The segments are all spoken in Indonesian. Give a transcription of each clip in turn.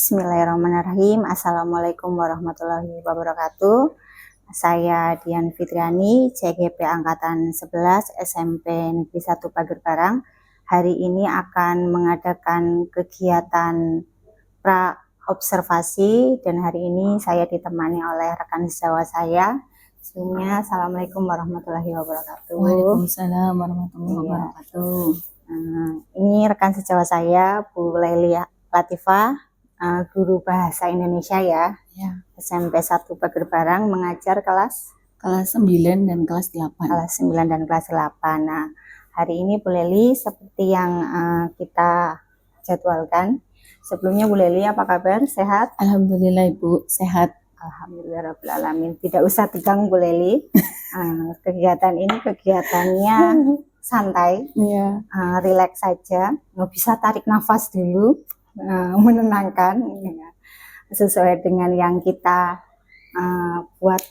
Bismillahirrahmanirrahim. Assalamualaikum warahmatullahi wabarakatuh. Saya Dian Fitriani, CGP Angkatan 11 SMP Negeri 1 Pager Barang. Hari ini akan mengadakan kegiatan pra-observasi dan hari ini saya ditemani oleh rekan sejawat saya. Sebelumnya, Assalamualaikum warahmatullahi wabarakatuh. Waalaikumsalam warahmatullahi wabarakatuh. Ini rekan sejawat saya, Bu Lely Latifah, guru bahasa Indonesia ya. SMP 1 Pager Barang, mengajar kelas 9 dan kelas 8. Kelas 9 dan kelas 8. Nah, hari ini Bu Lely seperti yang kita jadwalkan. Sebelumnya Bu Lely, apa kabar? Sehat? Alhamdulillah Ibu, sehat. Alhamdulillahirrahmanirrahim. Tidak usah tegang Bu Lely. Kegiatan ini kegiatannya santai, rileks saja. Nggak bisa tarik nafas dulu, menenangkan, sesuai dengan yang kita buat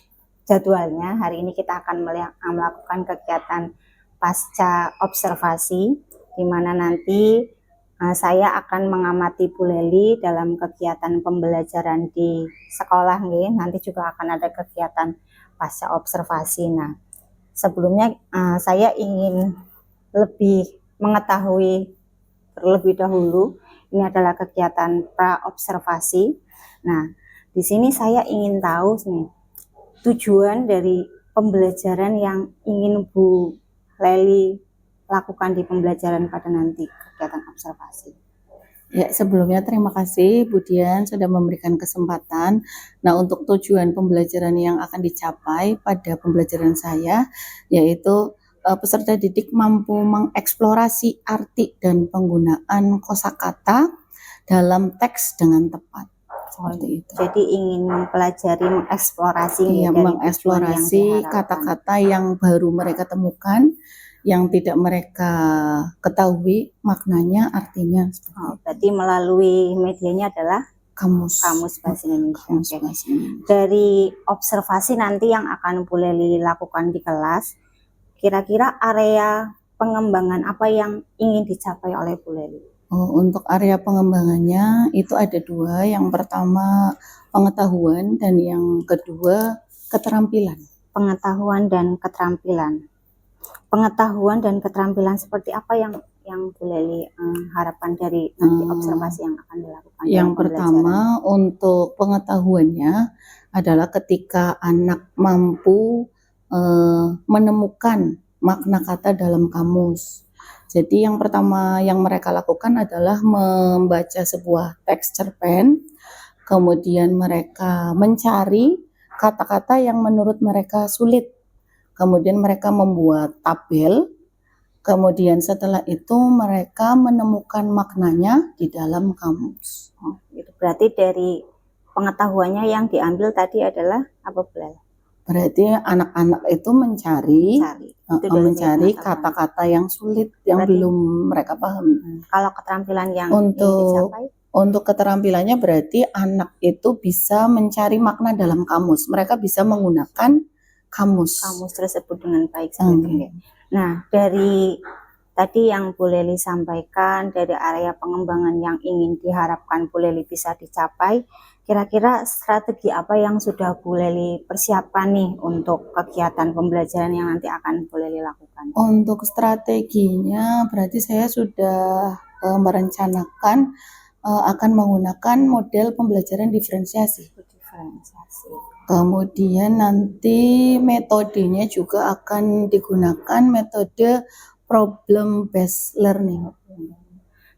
jadwalnya. Hari ini kita akan melakukan kegiatan pasca observasi, di mana nanti saya akan mengamati Bu Lely dalam kegiatan pembelajaran di sekolah. Nanti juga akan ada kegiatan pasca observasi. Nah, sebelumnya saya ingin lebih mengetahui terlebih dahulu, ini adalah kegiatan pra-observasi. Nah, di sini saya ingin tahu nih, tujuan dari pembelajaran yang ingin Bu Lely lakukan di pembelajaran pada nanti kegiatan observasi. Ya, sebelumnya terima kasih Bu Dian sudah memberikan kesempatan. Nah, untuk tujuan pembelajaran yang akan dicapai pada pembelajaran saya, yaitu peserta didik mampu mengeksplorasi arti dan penggunaan kosakata dalam teks dengan tepat. Seperti itu. Jadi ingin mempelajari, mengeksplorasi, mengeksplorasi kata-kata yang baru mereka temukan, yang tidak mereka ketahui maknanya, artinya. Berarti melalui medianya adalah kamus bahasa Indonesia. Dari observasi nanti yang akan Bu Lely lakukan di kelas, kira-kira area pengembangan apa yang ingin dicapai oleh Bu Lely? Untuk area pengembangannya itu ada dua. Yang pertama pengetahuan dan yang kedua keterampilan. Pengetahuan dan keterampilan. Pengetahuan dan keterampilan seperti apa yang Bu Lely harapkan dari nanti observasi yang akan dilakukan? Yang pertama untuk pengetahuannya adalah ketika anak mampu menemukan makna kata dalam kamus. Jadi yang pertama yang mereka lakukan adalah membaca sebuah teks cerpen, kemudian mereka mencari kata-kata yang menurut mereka sulit, kemudian mereka membuat tabel, kemudian setelah itu mereka menemukan maknanya di dalam kamus. Itu berarti dari pengetahuannya yang diambil tadi adalah apa, Bu? Berarti anak-anak itu mencari kata-kata yang sulit, yang belum mereka pahami. Kalau keterampilan yang untuk keterampilannya berarti anak itu bisa mencari makna dalam kamus. Mereka bisa menggunakan kamus tersebut dengan baik. Nah, dari tadi yang Bu Lely sampaikan, dari area pengembangan yang ingin diharapkan Bu Lely bisa dicapai, kira-kira strategi apa yang sudah Bu Lely persiapkan nih untuk kegiatan pembelajaran yang nanti akan Bu Lely lakukan? Untuk strateginya berarti saya sudah merencanakan akan menggunakan model pembelajaran diferensiasi. Kemudian nanti metodenya juga akan digunakan metode problem based learning.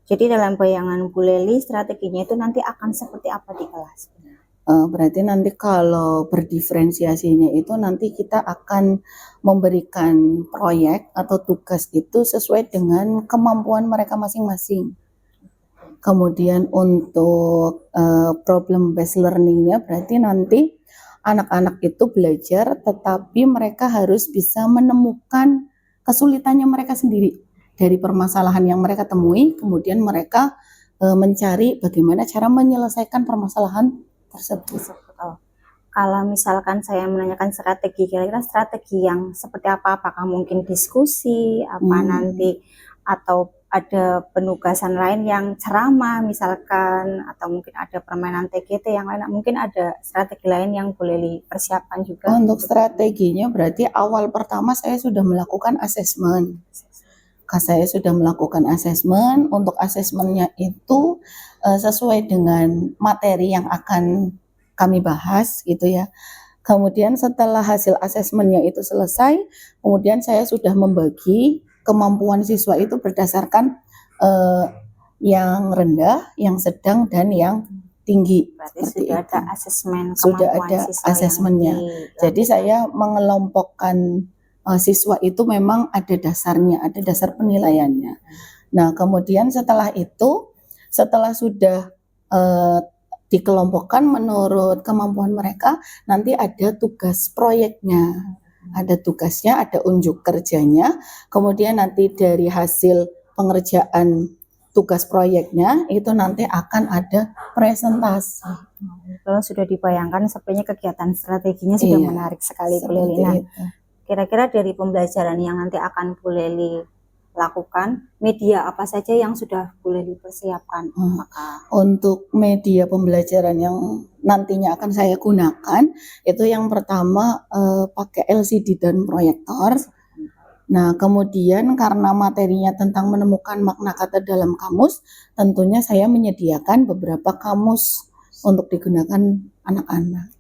Jadi dalam bayangan Bu Lely strateginya itu nanti akan seperti apa di kelas? Berarti nanti kalau berdiferensiasinya itu nanti kita akan memberikan proyek atau tugas itu sesuai dengan kemampuan mereka masing-masing. Kemudian untuk problem based learningnya berarti nanti anak-anak itu belajar tetapi mereka harus bisa menemukan kesulitannya mereka sendiri dari permasalahan yang mereka temui, kemudian mereka mencari bagaimana cara menyelesaikan permasalahan tersebut. Kalau misalkan saya menanyakan strategi, kira-kira strategi yang seperti apa? Apakah mungkin diskusi, nanti, atau ada penugasan lain yang ceramah misalkan, atau mungkin ada permainan TGT yang lain, mungkin ada strategi lain yang boleh dipersiapkan juga? Untuk strateginya berarti awal pertama saya sudah melakukan asesmen. Saya sudah melakukan asesmen. Untuk asesmennya itu sesuai dengan materi yang akan kami bahas gitu ya. Kemudian setelah hasil asesmennya itu selesai, kemudian saya sudah membagi kemampuan siswa itu berdasarkan yang rendah, yang sedang, dan yang tinggi. Berarti sudah ada asesmen Sudah kemampuan ada siswa asesmennya. Jadi saya mengelompokkan siswa itu memang ada dasarnya, ada dasar penilaiannya. Nah, kemudian setelah itu, setelah sudah dikelompokkan menurut kemampuan mereka, nanti ada tugas proyeknya. Ada tugasnya, ada unjuk kerjanya, kemudian nanti dari hasil pengerjaan tugas proyeknya itu nanti akan ada presentasi. Kalau sudah dibayangkan, sepertinya kegiatan strateginya sudah menarik sekali Bu Lely. Nah, kira-kira dari pembelajaran yang nanti akan Bu Lely lakukan, media apa saja yang sudah Bu Lely persiapkan? Untuk media pembelajaran yang nantinya akan saya gunakan, itu yang pertama pakai LCD dan proyektor. Nah, kemudian karena materinya tentang menemukan makna kata dalam kamus, tentunya saya menyediakan beberapa kamus untuk digunakan anak-anak.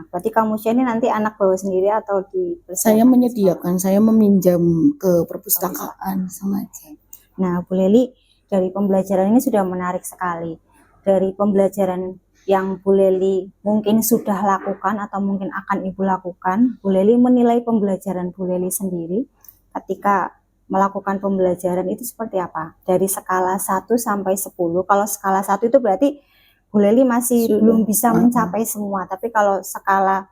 Berarti kamusnya ini nanti anak bawa sendiri atau saya menyediakan, saya meminjam ke perpustakaan sengaja. Nah, Bu Lely, dari pembelajaran ini sudah menarik sekali. Dari pembelajaran yang Bu Lely mungkin sudah lakukan atau mungkin akan Ibu lakukan, Bu Lely menilai pembelajaran Bu Lely sendiri ketika melakukan pembelajaran itu seperti apa? Dari skala 1 sampai 10. Kalau skala 1 itu berarti Bu Lely masih belum bisa mencapai semua. Tapi kalau skala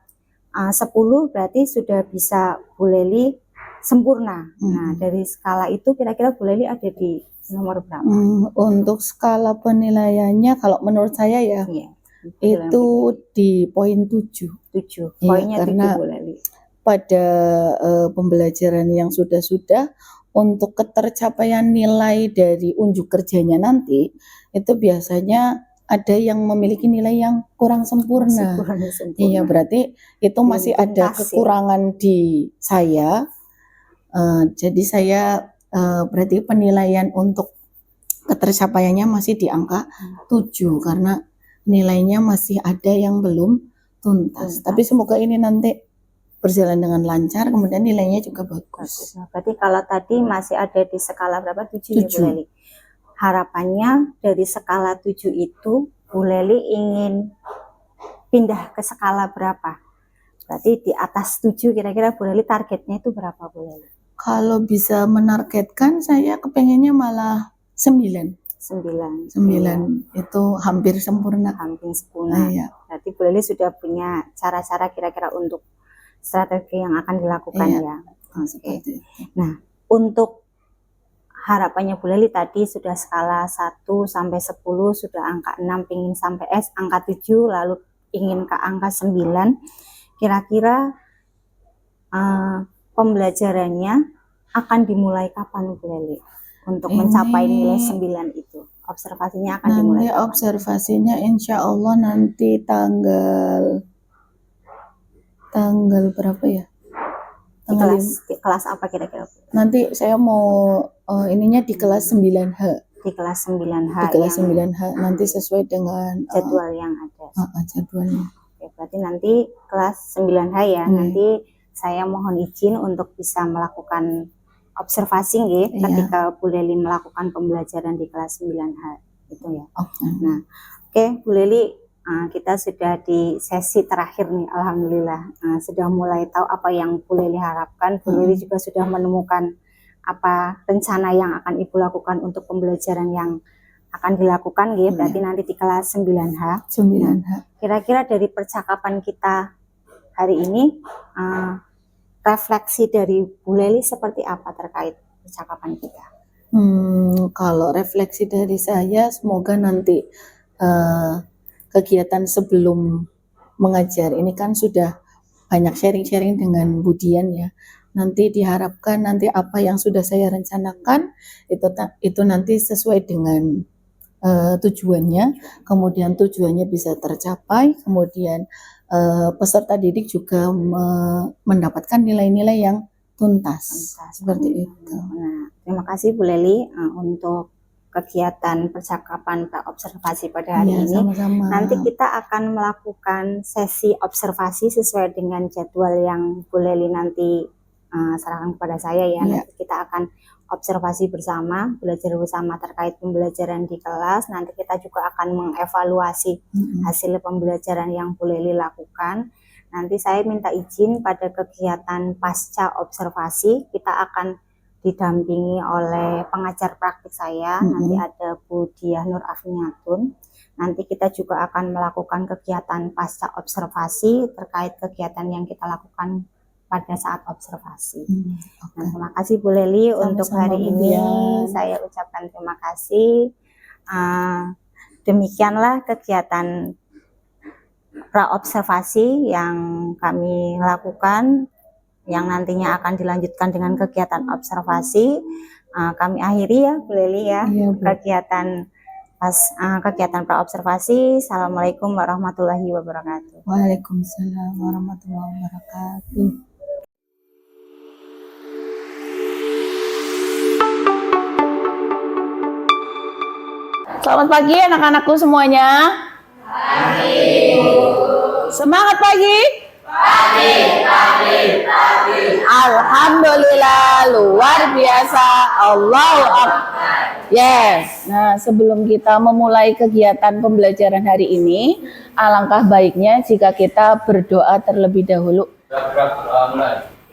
10 berarti sudah bisa Bu Lely sempurna. Nah, dari skala itu kira-kira Bu Lely ada di nomor berapa? Untuk skala penilaiannya kalau menurut saya ya, itu di poin 7. Poinnya karena 7 Bu Lely. Pada pembelajaran yang sudah-sudah, untuk ketercapaian nilai dari unjuk kerjanya nanti, itu biasanya ada yang memiliki nilai yang kurang sempurna. Iya, berarti itu masih ada kekurangan di saya. Jadi saya berarti penilaian untuk ketercapaiannya masih di angka 7 karena nilainya masih ada yang belum tuntas. Tapi semoga ini nanti berjalan dengan lancar, kemudian nilainya juga bagus. Nah, berarti kalau tadi masih ada di skala berapa? 7 ya Bu Lely. Harapannya dari skala 7 itu Bu Lely ingin pindah ke skala berapa? Berarti di atas 7 kira-kira Bu Lely targetnya itu berapa Bu Lely? Kalau bisa menargetkan, saya kepengennya malah 9. 9 itu hampir sempurna. Hampir sempurna. Iya. Berarti Bu Lely sudah punya cara-cara kira-kira untuk strategi yang akan dilakukan ya. Nah, untuk harapannya Bu Lely tadi sudah skala 1 sampai 10, sudah angka 6, ingin sampai angka 7, lalu ingin ke angka 9. Kira-kira pembelajarannya akan dimulai kapan Bu Lely untuk mencapai nilai 9 itu? Observasinya akan dimulai kapan? Observasinya insya Allah nanti tanggal berapa ya? Kelas apa kira-kira? Nanti saya mau ininya di kelas 9H. Di kelas 9H. Di kelas 9H nanti sesuai dengan jadwal yang ada. Jadwalnya. Oke, berarti nanti kelas 9H ya. Nanti saya mohon izin untuk bisa melakukan observasi ketika Bu Lely melakukan pembelajaran di kelas 9H itu ya. Nah, oke Bu Lely, kita sudah di sesi terakhir nih, alhamdulillah. Sudah mulai tahu apa yang Bu Lely harapkan. Bu Lely juga sudah menemukan apa rencana yang akan Ibu lakukan untuk pembelajaran yang akan dilakukan berarti nanti di kelas 9H. Kira-kira dari percakapan kita hari ini, refleksi dari Bu Lely seperti apa terkait percakapan kita? Kalau refleksi dari saya, semoga nanti kegiatan sebelum mengajar ini kan sudah banyak sharing-sharing dengan Bu Dian ya. Nanti diharapkan nanti apa yang sudah saya rencanakan itu nanti sesuai dengan tujuannya, kemudian tujuannya bisa tercapai, kemudian peserta didik juga mendapatkan nilai-nilai yang tuntas. Seperti itu. Nah, terima kasih Bu Leli untuk kegiatan percakapan praobservasi pada hari Iya, ini. sama-sama. Nanti kita akan melakukan sesi observasi sesuai dengan jadwal yang Bu Leli nanti serahkan kepada saya ya. Iya. Nanti kita akan observasi bersama, belajar bersama terkait pembelajaran di kelas. Nanti kita juga akan mengevaluasi hasil pembelajaran yang Bu Leli lakukan. Nanti saya minta izin pada kegiatan pasca observasi, kita akan didampingi oleh pengajar praktik saya. Nanti ada Bu Diah Nur Afniatun. Nanti kita juga akan melakukan kegiatan pasca observasi terkait kegiatan yang kita lakukan pada saat observasi. Nah, terima kasih Bu Leli untuk hari ini. Saya ucapkan terima kasih. Demikianlah kegiatan praobservasi yang kami lakukan, yang nantinya akan dilanjutkan dengan kegiatan observasi. Kami akhiri ya Bu Leli ya, kegiatan praobservasi. Assalamualaikum warahmatullahi wabarakatuh. Waalaikumsalam warahmatullahi wabarakatuh. Selamat pagi anak-anakku semuanya. Pagi. Semangat pagi. Pagi. Alhamdulillah, luar biasa. Allahu Akbar. Yes. Nah, sebelum kita memulai kegiatan pembelajaran hari ini, alangkah baiknya jika kita berdoa terlebih dahulu.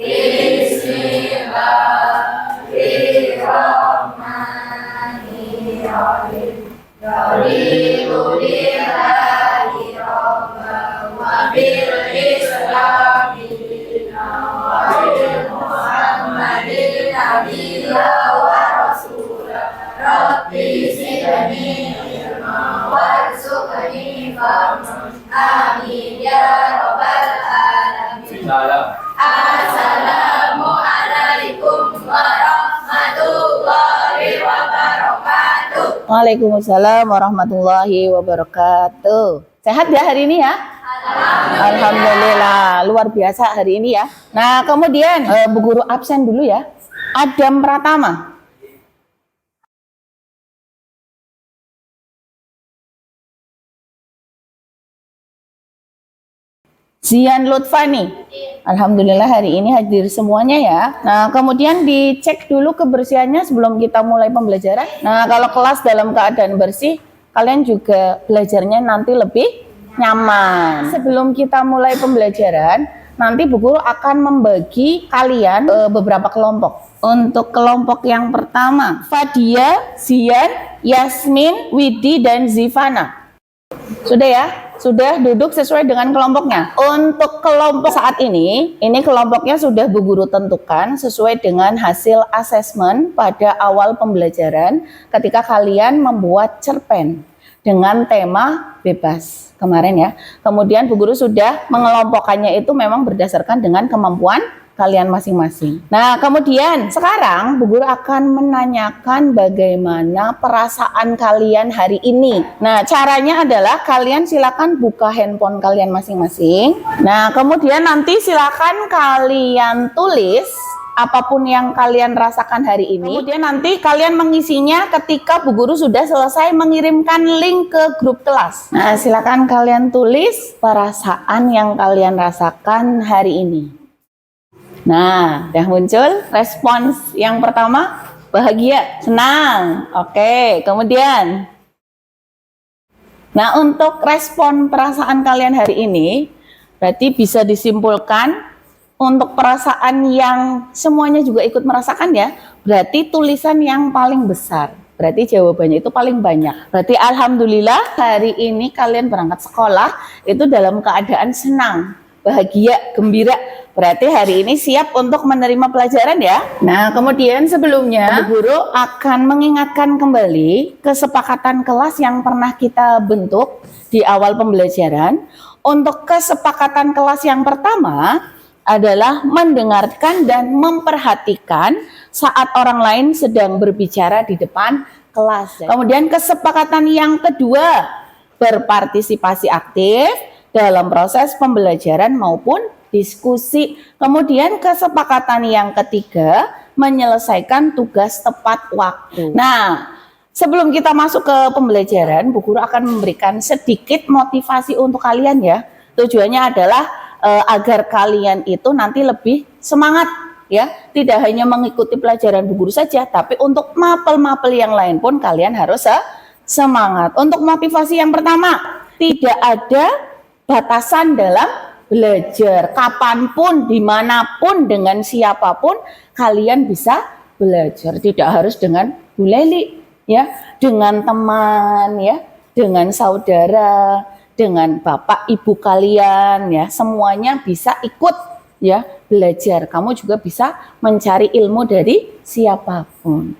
Bismillahirrahmanirrahim. Amin ya rabbal alamin. Assalamualaikum warahmatullahi wabarakatuh. Waalaikumsalam warahmatullahi wabarakatuh. Sehat ya hari ini ya? Alhamdulillah, luar biasa hari ini ya. Nah, kemudian Bu Guru absen dulu ya. Adam Pratama. Zian Lutfani. Alhamdulillah hari ini hadir semuanya ya. Nah, kemudian dicek dulu kebersihannya sebelum kita mulai pembelajaran. Nah, kalau kelas dalam keadaan bersih, kalian juga belajarnya nanti lebih nyaman. Sebelum kita mulai pembelajaran, nanti Bu Guru akan membagi kalian beberapa kelompok. Untuk kelompok yang pertama, Fadia, Zian, Yasmin, Widi, dan Zivana. Sudah ya? Sudah duduk sesuai dengan kelompoknya. Untuk kelompok saat ini kelompoknya sudah Bu Guru tentukan sesuai dengan hasil asesmen pada awal pembelajaran ketika kalian membuat cerpen dengan tema bebas kemarin ya. Kemudian Bu Guru sudah mengelompokkannya itu memang berdasarkan dengan kemampuan kalian masing-masing. Nah, kemudian sekarang Bu Guru akan menanyakan bagaimana perasaan kalian hari ini. Nah, caranya adalah kalian silakan buka handphone kalian masing-masing. Nah, kemudian nanti silakan kalian tulis apapun yang kalian rasakan hari ini. Kemudian nanti kalian mengisinya ketika Bu Guru sudah selesai mengirimkan link ke grup kelas. Nah, silakan kalian tulis perasaan yang kalian rasakan hari ini. Nah, udah muncul respons yang pertama, bahagia, senang. Oke, kemudian. Nah, untuk respon perasaan kalian hari ini, berarti bisa disimpulkan untuk perasaan yang semuanya juga ikut merasakan ya, berarti tulisan yang paling besar. Berarti jawabannya itu paling banyak. Berarti alhamdulillah hari ini kalian berangkat sekolah itu dalam keadaan senang, bahagia, gembira. Berarti hari ini siap untuk menerima pelajaran ya. Nah, kemudian sebelumnya Bu Guru akan mengingatkan kembali kesepakatan kelas yang pernah kita bentuk di awal pembelajaran. Untuk kesepakatan kelas yang pertama, adalah mendengarkan dan memperhatikan saat orang lain sedang berbicara di depan kelas. Kemudian kesepakatan yang kedua, berpartisipasi aktif dalam proses pembelajaran maupun diskusi. Kemudian kesepakatan yang ketiga, menyelesaikan tugas tepat waktu. Nah, sebelum kita masuk ke pembelajaran, Bu Guru akan memberikan sedikit motivasi untuk kalian ya. Tujuannya adalah agar kalian itu nanti lebih semangat ya, tidak hanya mengikuti pelajaran Bu Guru saja, tapi untuk mapel-mapel yang lain pun kalian harus semangat. Untuk motivasi yang pertama, tidak ada batasan dalam belajar. Kapanpun, dimanapun, dengan siapapun kalian bisa belajar. Tidak harus dengan Bu Leli ya, dengan teman ya, dengan saudara, dengan bapak ibu kalian ya, semuanya bisa ikut ya belajar. Kamu juga bisa mencari ilmu dari siapapun.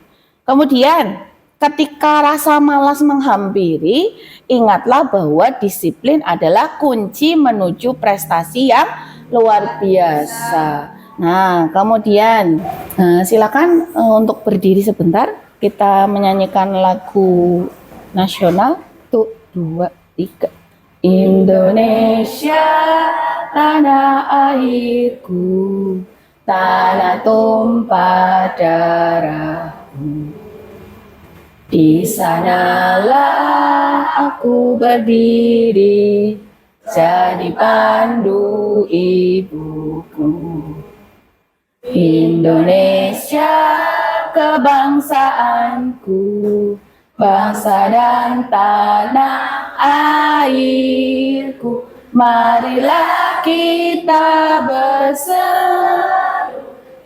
Kemudian ketika rasa malas menghampiri, ingatlah bahwa disiplin adalah kunci menuju prestasi yang luar biasa. Nah, kemudian silakan untuk berdiri sebentar, kita menyanyikan lagu nasional. 2, 3. Indonesia, tanah airku, tanah tumpah darahku. Di sanalah aku berdiri, jadi pandu ibuku. Indonesia, kebangsaanku, bangsa dan tanah airku, marilah kita bersatu,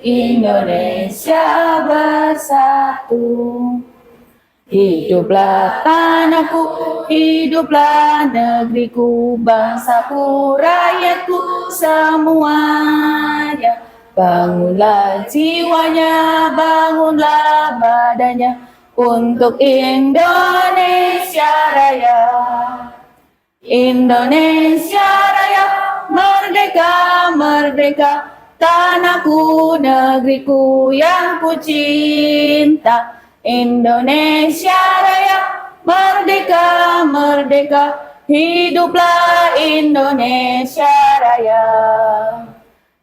Indonesia bersatu. Hiduplah tanahku, hiduplah negeriku, bangsaku, rakyatku semuanya. Bangunlah jiwanya, bangunlah badannya, untuk Indonesia Raya. Indonesia Raya, merdeka, merdeka, tanahku, negeriku yang ku cinta. Indonesia Raya, merdeka, merdeka, hiduplah Indonesia Raya.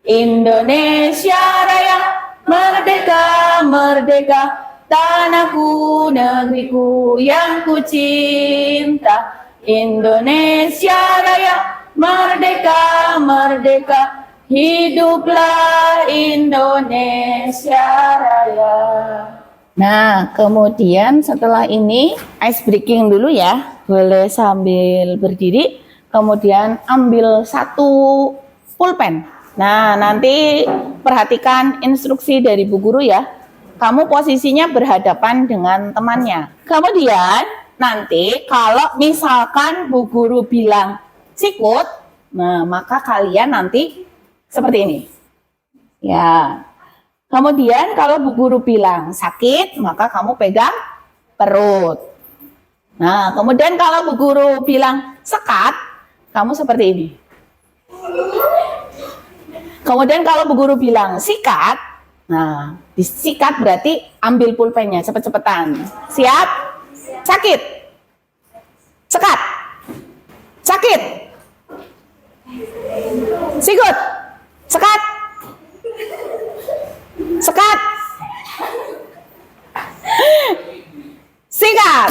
Indonesia Raya, merdeka, merdeka, tanahku, negeriku yang ku cinta. Indonesia Raya, merdeka, merdeka, hiduplah Indonesia Raya. Nah, kemudian setelah ini ice breaking dulu ya. Boleh sambil berdiri, kemudian ambil satu pulpen. Nah, nanti perhatikan instruksi dari Bu Guru ya. Kamu posisinya berhadapan dengan temannya. Kemudian nanti kalau misalkan Bu Guru bilang sikut, nah maka kalian nanti seperti ini. Ya. Kemudian kalau Bu Guru bilang sakit, maka kamu pegang perut. Nah, kemudian kalau Bu Guru bilang sekat, kamu seperti ini. Kemudian kalau Bu Guru bilang sikat, nah, disikat berarti ambil pulpennya cepet-cepetan. Siap? Sakit. Sekat. Sakit. Sikut. Sekat. Sekat. Sikat.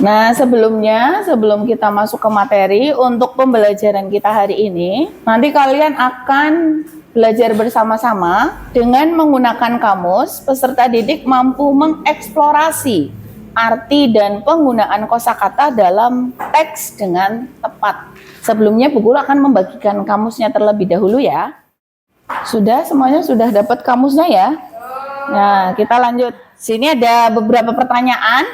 Nah, sebelum kita masuk ke materi untuk pembelajaran kita hari ini, nanti kalian akan belajar bersama-sama dengan menggunakan kamus. Peserta didik mampu mengeksplorasi arti dan penggunaan kosakata dalam teks dengan tepat. Sebelumnya Bu Guru akan membagikan kamusnya terlebih dahulu ya. Sudah semuanya sudah dapat kamusnya ya? Nah, kita lanjut. Sini ada beberapa pertanyaan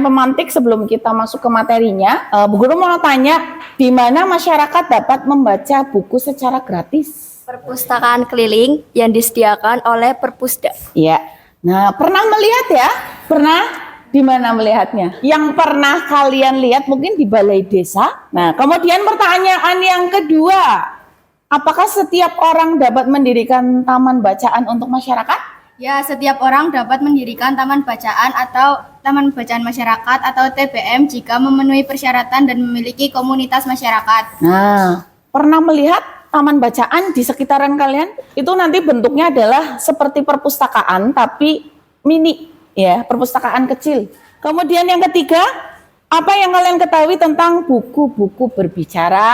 pemantik sebelum kita masuk ke materinya. Bu Guru mau tanya, di mana masyarakat dapat membaca buku secara gratis? Perpustakaan keliling yang disediakan oleh Perpusda. Ya. Nah, pernah melihat ya? Pernah? Di mana melihatnya? Yang pernah kalian lihat mungkin di balai desa. Nah, kemudian pertanyaan yang kedua, apakah setiap orang dapat mendirikan taman bacaan untuk masyarakat? Ya, setiap orang dapat mendirikan taman bacaan atau taman bacaan masyarakat atau TBM jika memenuhi persyaratan dan memiliki komunitas masyarakat. Nah, pernah melihat taman bacaan di sekitaran kalian? Itu nanti bentuknya adalah seperti perpustakaan tapi mini, ya, perpustakaan kecil. Kemudian yang ketiga, apa yang kalian ketahui tentang buku-buku berbicara?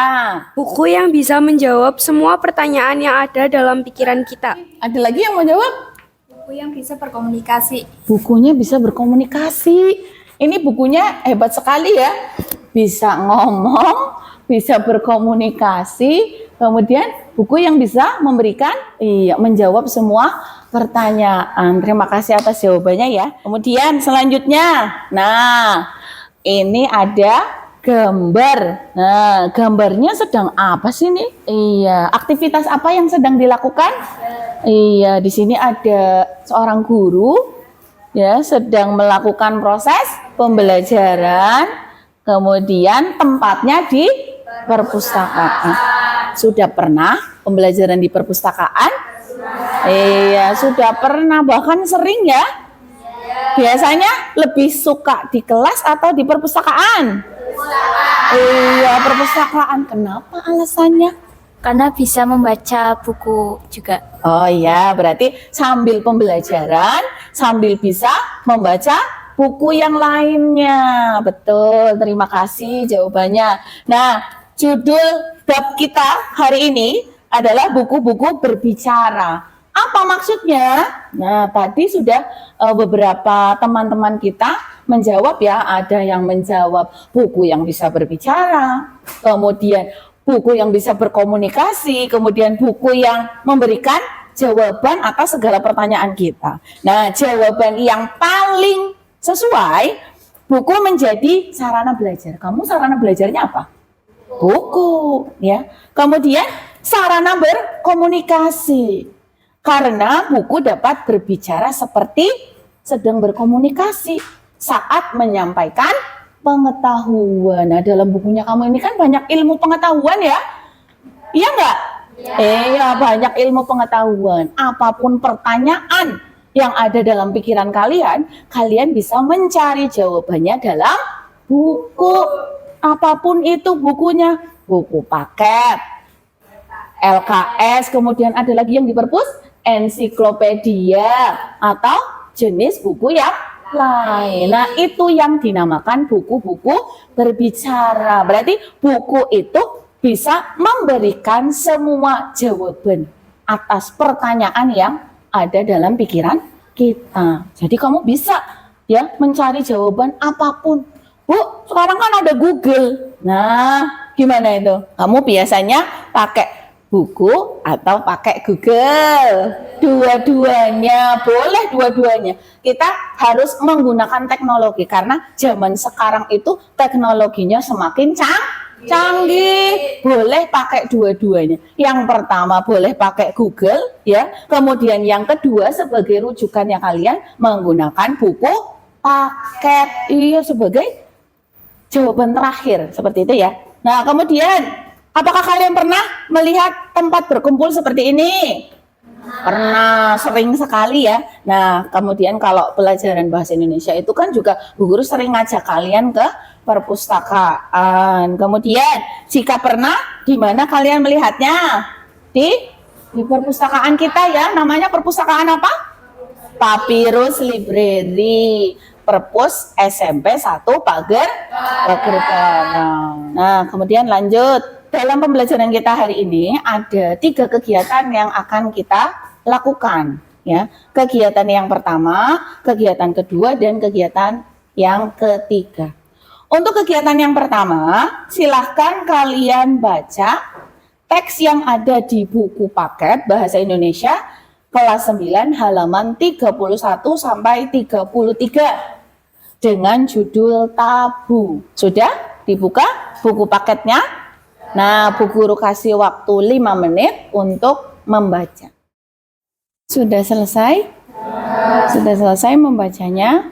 Buku yang bisa menjawab semua pertanyaan yang ada dalam pikiran kita. Ada lagi yang mau jawab? Buku yang bisa berkomunikasi. Bukunya bisa berkomunikasi. Ini bukunya hebat sekali ya. Bisa ngomong, bisa berkomunikasi. Kemudian buku yang bisa menjawab semua pertanyaan. Terima kasih atas jawabannya ya. Kemudian selanjutnya, nah ini ada gambar. Nah, gambarnya sedang apa sih nih? Iya, aktivitas apa yang sedang dilakukan? Iya, di sini ada seorang guru ya sedang melakukan proses pembelajaran. Kemudian tempatnya di perpustakaan. Sudah pernah pembelajaran di perpustakaan? Iya, sudah pernah, bahkan sering ya. Biasanya lebih suka di kelas atau di perpustakaan? Iya, perpustakaan. Kenapa alasannya? Karena bisa membaca buku juga. Oh iya, berarti sambil pembelajaran, sambil bisa membaca buku yang lainnya. Betul, terima kasih jawabannya. Nah, judul bab kita hari ini adalah buku-buku berbicara. Apa maksudnya? Nah, tadi sudah beberapa teman-teman kita menjawab ya. Ada yang menjawab buku yang bisa berbicara, kemudian buku yang bisa berkomunikasi, kemudian buku yang memberikan jawaban atas segala pertanyaan kita. Nah, jawaban yang paling sesuai, buku menjadi sarana belajar. Kamu sarana belajarnya apa? Buku, ya. Kemudian sarana berkomunikasi. Karena buku dapat berbicara seperti sedang berkomunikasi saat menyampaikan pengetahuan. Nah, dalam bukunya kamu ini kan banyak ilmu pengetahuan ya? Iya enggak? Iya, banyak ilmu pengetahuan. Apapun pertanyaan yang ada dalam pikiran kalian, kalian bisa mencari jawabannya dalam buku. Apapun itu bukunya, buku paket, LKS, kemudian ada lagi yang di perpus, ensiklopedia, atau jenis buku yang lain. Nah, itu yang dinamakan buku-buku berbicara. Berarti buku itu bisa memberikan semua jawaban atas pertanyaan yang ada dalam pikiran kita. Jadi kamu bisa ya mencari jawaban apapun. Bu, sekarang kan ada Google. Nah, gimana itu? Kamu biasanya pakai buku atau pakai Google? Dua-duanya, boleh dua-duanya. Kita harus menggunakan teknologi karena zaman sekarang itu teknologinya semakin canggih. Boleh pakai dua-duanya. Yang pertama boleh pakai Google ya. Kemudian yang kedua sebagai rujukannya kalian menggunakan buku paket. Iya, sebagai jawaban terakhir seperti itu ya. Nah, kemudian apakah kalian pernah melihat tempat berkumpul seperti ini? Pernah, sering sekali ya. Nah, kemudian kalau pelajaran bahasa Indonesia itu kan juga Bu Guru sering ngajak kalian ke perpustakaan. Kemudian, jika pernah, di mana kalian melihatnya? Di perpustakaan kita ya. Namanya perpustakaan apa? Papyrus Library. Perpus SMP 1 Pager Barang. Nah, kemudian lanjut. Dalam pembelajaran kita hari ini ada 3 kegiatan yang akan kita lakukan. Ya, kegiatan yang pertama, kegiatan kedua, dan kegiatan yang ketiga. Untuk kegiatan yang pertama, silahkan kalian baca teks yang ada di buku paket Bahasa Indonesia kelas 9 halaman 31 sampai 33 dengan judul tabu. Sudah dibuka buku paketnya? Nah, Bu Guru kasih waktu 5 menit untuk membaca. Sudah selesai? Sudah selesai membacanya?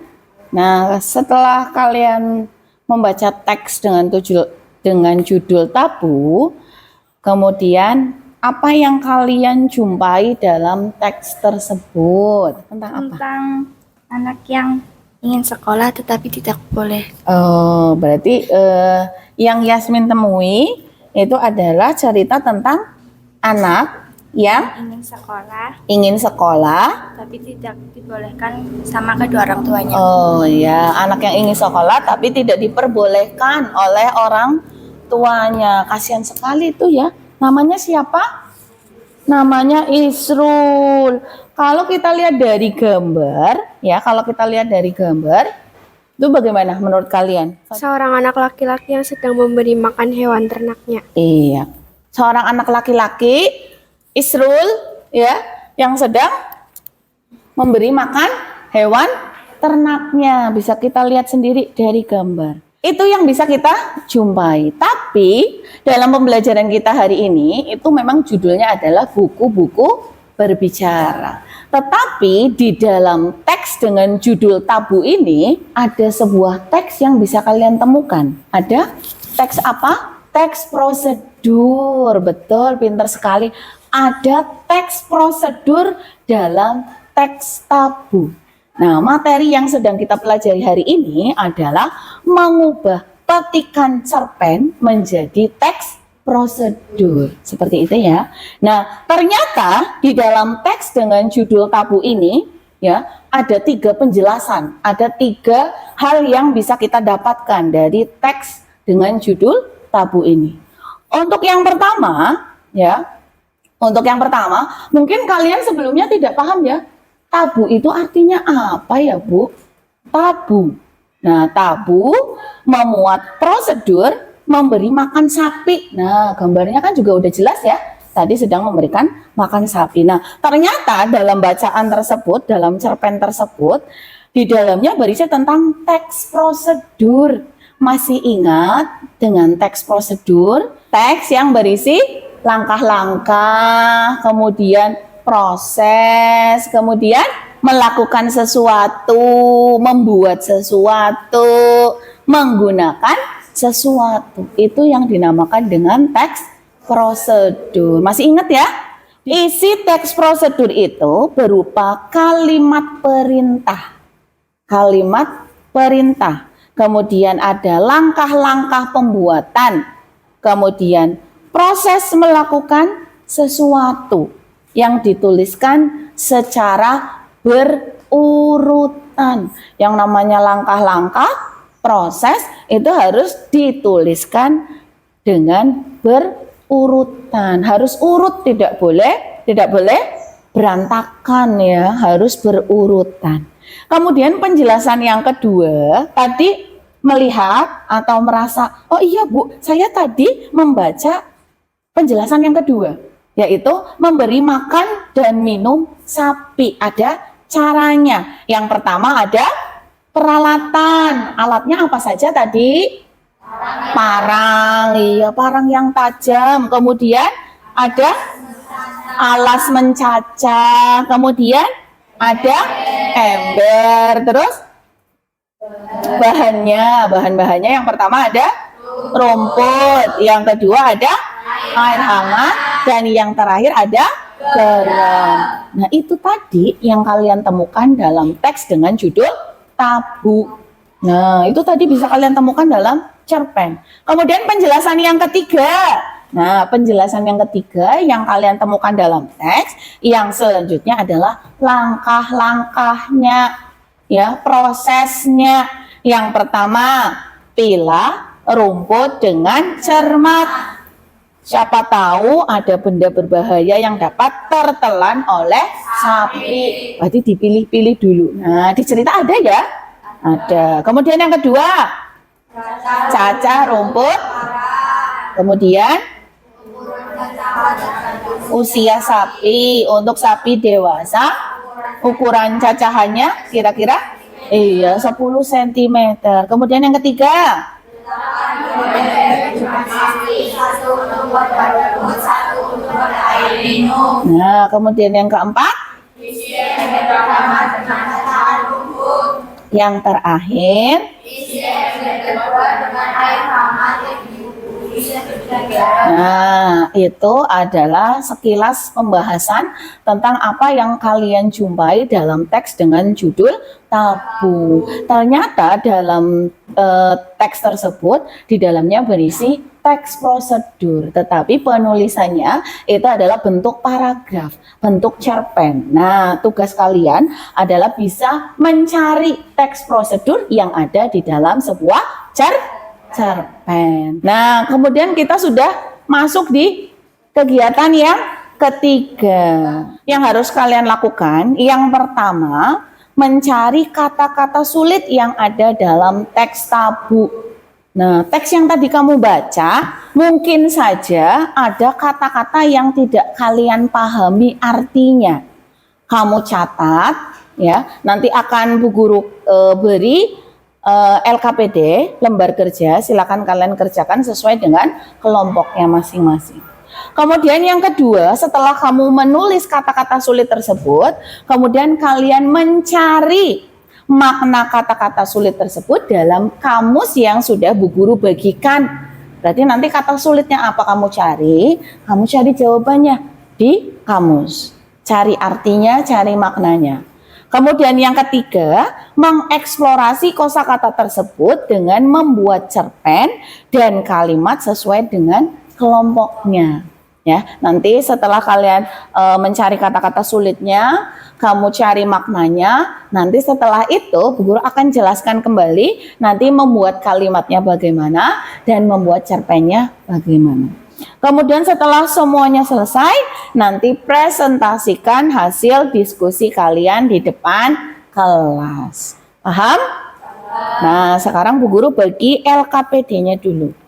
Nah, setelah kalian membaca teks dengan judul tabu, kemudian apa yang kalian jumpai dalam teks tersebut? Tentang apa? Tentang anak yang ingin sekolah tetapi tidak boleh. Oh, berarti yang Yasmin temui itu adalah cerita tentang anak yang ingin sekolah Tapi tidak dibolehkan sama kedua orang tuanya. Oh ya, anak yang ingin sekolah tapi tidak diperbolehkan oleh orang tuanya. Kasihan sekali itu ya. Namanya siapa? Namanya Isrul. Kalau kita lihat dari gambar, ya, itu bagaimana menurut kalian? Seorang anak laki-laki yang sedang memberi makan hewan ternaknya. Iya. Seorang anak laki-laki, Isrul, ya, yang sedang memberi makan hewan ternaknya. Bisa kita lihat sendiri dari gambar. Itu yang bisa kita jumpai. Tapi dalam pembelajaran kita hari ini, itu memang judulnya adalah buku-buku berbicara. Tetapi di dalam teks dengan judul tabu ini, ada sebuah teks yang bisa kalian temukan. Ada teks apa? Teks prosedur. Betul, pintar sekali. Ada teks prosedur dalam teks tabu. Nah, materi yang sedang kita pelajari hari ini adalah mengubah petikan cerpen menjadi teks prosedur. Seperti itu ya. Nah, ternyata di dalam teks dengan judul tabu ini, ya, ada 3 penjelasan. Ada 3 hal yang bisa kita dapatkan dari teks dengan judul tabu ini. Untuk yang pertama, mungkin kalian sebelumnya tidak paham ya. Tabu itu artinya apa ya, Bu? Tabu. Nah, tabu memuat prosedur memberi makan sapi. Nah, gambarnya kan juga udah jelas ya. Tadi sedang memberikan makan sapi. Nah, ternyata dalam bacaan tersebut, dalam cerpen tersebut, di dalamnya berisi tentang teks prosedur. Masih ingat dengan teks prosedur? Teks yang berisi langkah-langkah, kemudian proses, kemudian melakukan sesuatu, membuat sesuatu, menggunakan sesuatu. Itu yang dinamakan dengan teks prosedur. Masih ingat ya? Isi teks prosedur itu berupa kalimat perintah. Kalimat perintah. Kemudian ada langkah-langkah pembuatan. Kemudian proses melakukan sesuatu yang dituliskan secara berurutan. Yang namanya langkah-langkah, proses itu harus dituliskan dengan berurutan. Harus urut, tidak boleh berantakan ya, harus berurutan. Kemudian penjelasan yang kedua, tadi melihat atau merasa, oh iya Bu, saya tadi membaca penjelasan yang kedua, yaitu memberi makan dan minum sapi. Ada caranya. Yang pertama ada peralatan. Alatnya apa saja tadi? Parang. Iya, parang yang tajam. Kemudian ada alas mencacah. Kemudian ada ember. Terus bahan-bahannya yang pertama ada rumput. Yang kedua ada air hangat, dan yang terakhir ada garam. Nah, itu tadi yang kalian temukan dalam teks dengan judul tabu. Nah, itu tadi bisa kalian temukan dalam cerpen. Kemudian penjelasan yang ketiga. Nah, penjelasan yang ketiga yang kalian temukan dalam teks yang selanjutnya adalah langkah-langkahnya, ya, prosesnya. Yang pertama, pilah rumput dengan cermat. Siapa tahu ada benda berbahaya yang dapat tertelan oleh sapi. Berarti dipilih-pilih dulu. Nah, di cerita ada ya? Ada. Kemudian yang kedua, cacah rumput. Kemudian usia sapi. Untuk sapi dewasa, ukuran cacahannya kira-kira 10 cm. Kemudian yang ketiga, nah, kemudian yang keempat, Yang terakhir, nah, itu adalah sekilas pembahasan tentang apa yang kalian jumpai dalam teks dengan judul tabu. Ternyata dalam teks tersebut di dalamnya berisi teks prosedur, tetapi penulisannya itu adalah bentuk paragraf, bentuk cerpen. Nah, tugas kalian adalah bisa mencari teks prosedur yang ada di dalam sebuah cerpen. Nah, kemudian kita sudah masuk di kegiatan yang ketiga. Yang harus kalian lakukan, yang pertama, mencari kata-kata sulit yang ada dalam teks tabu. Nah, teks yang tadi kamu baca, mungkin saja ada kata-kata yang tidak kalian pahami artinya. Kamu catat, ya. Nanti akan Bu Guru beri LKPD, lembar kerja. Silakan kalian kerjakan sesuai dengan kelompoknya masing-masing. Kemudian yang kedua, setelah kamu menulis kata-kata sulit tersebut, kemudian kalian mencari makna kata-kata sulit tersebut dalam kamus yang sudah Bu Guru bagikan. Berarti nanti kata sulitnya apa kamu cari jawabannya di kamus. Cari artinya, cari maknanya. Kemudian yang ketiga, mengeksplorasi kosakata tersebut dengan membuat cerpen dan kalimat sesuai dengan kelompoknya. Ya, nanti setelah kalian mencari kata-kata sulitnya, kamu cari maknanya, nanti setelah itu Bu Guru akan jelaskan kembali nanti membuat kalimatnya bagaimana dan membuat cerpennya bagaimana. Kemudian setelah semuanya selesai, nanti presentasikan hasil diskusi kalian di depan kelas. Paham? Nah, sekarang Bu Guru bagi LKPD-nya dulu.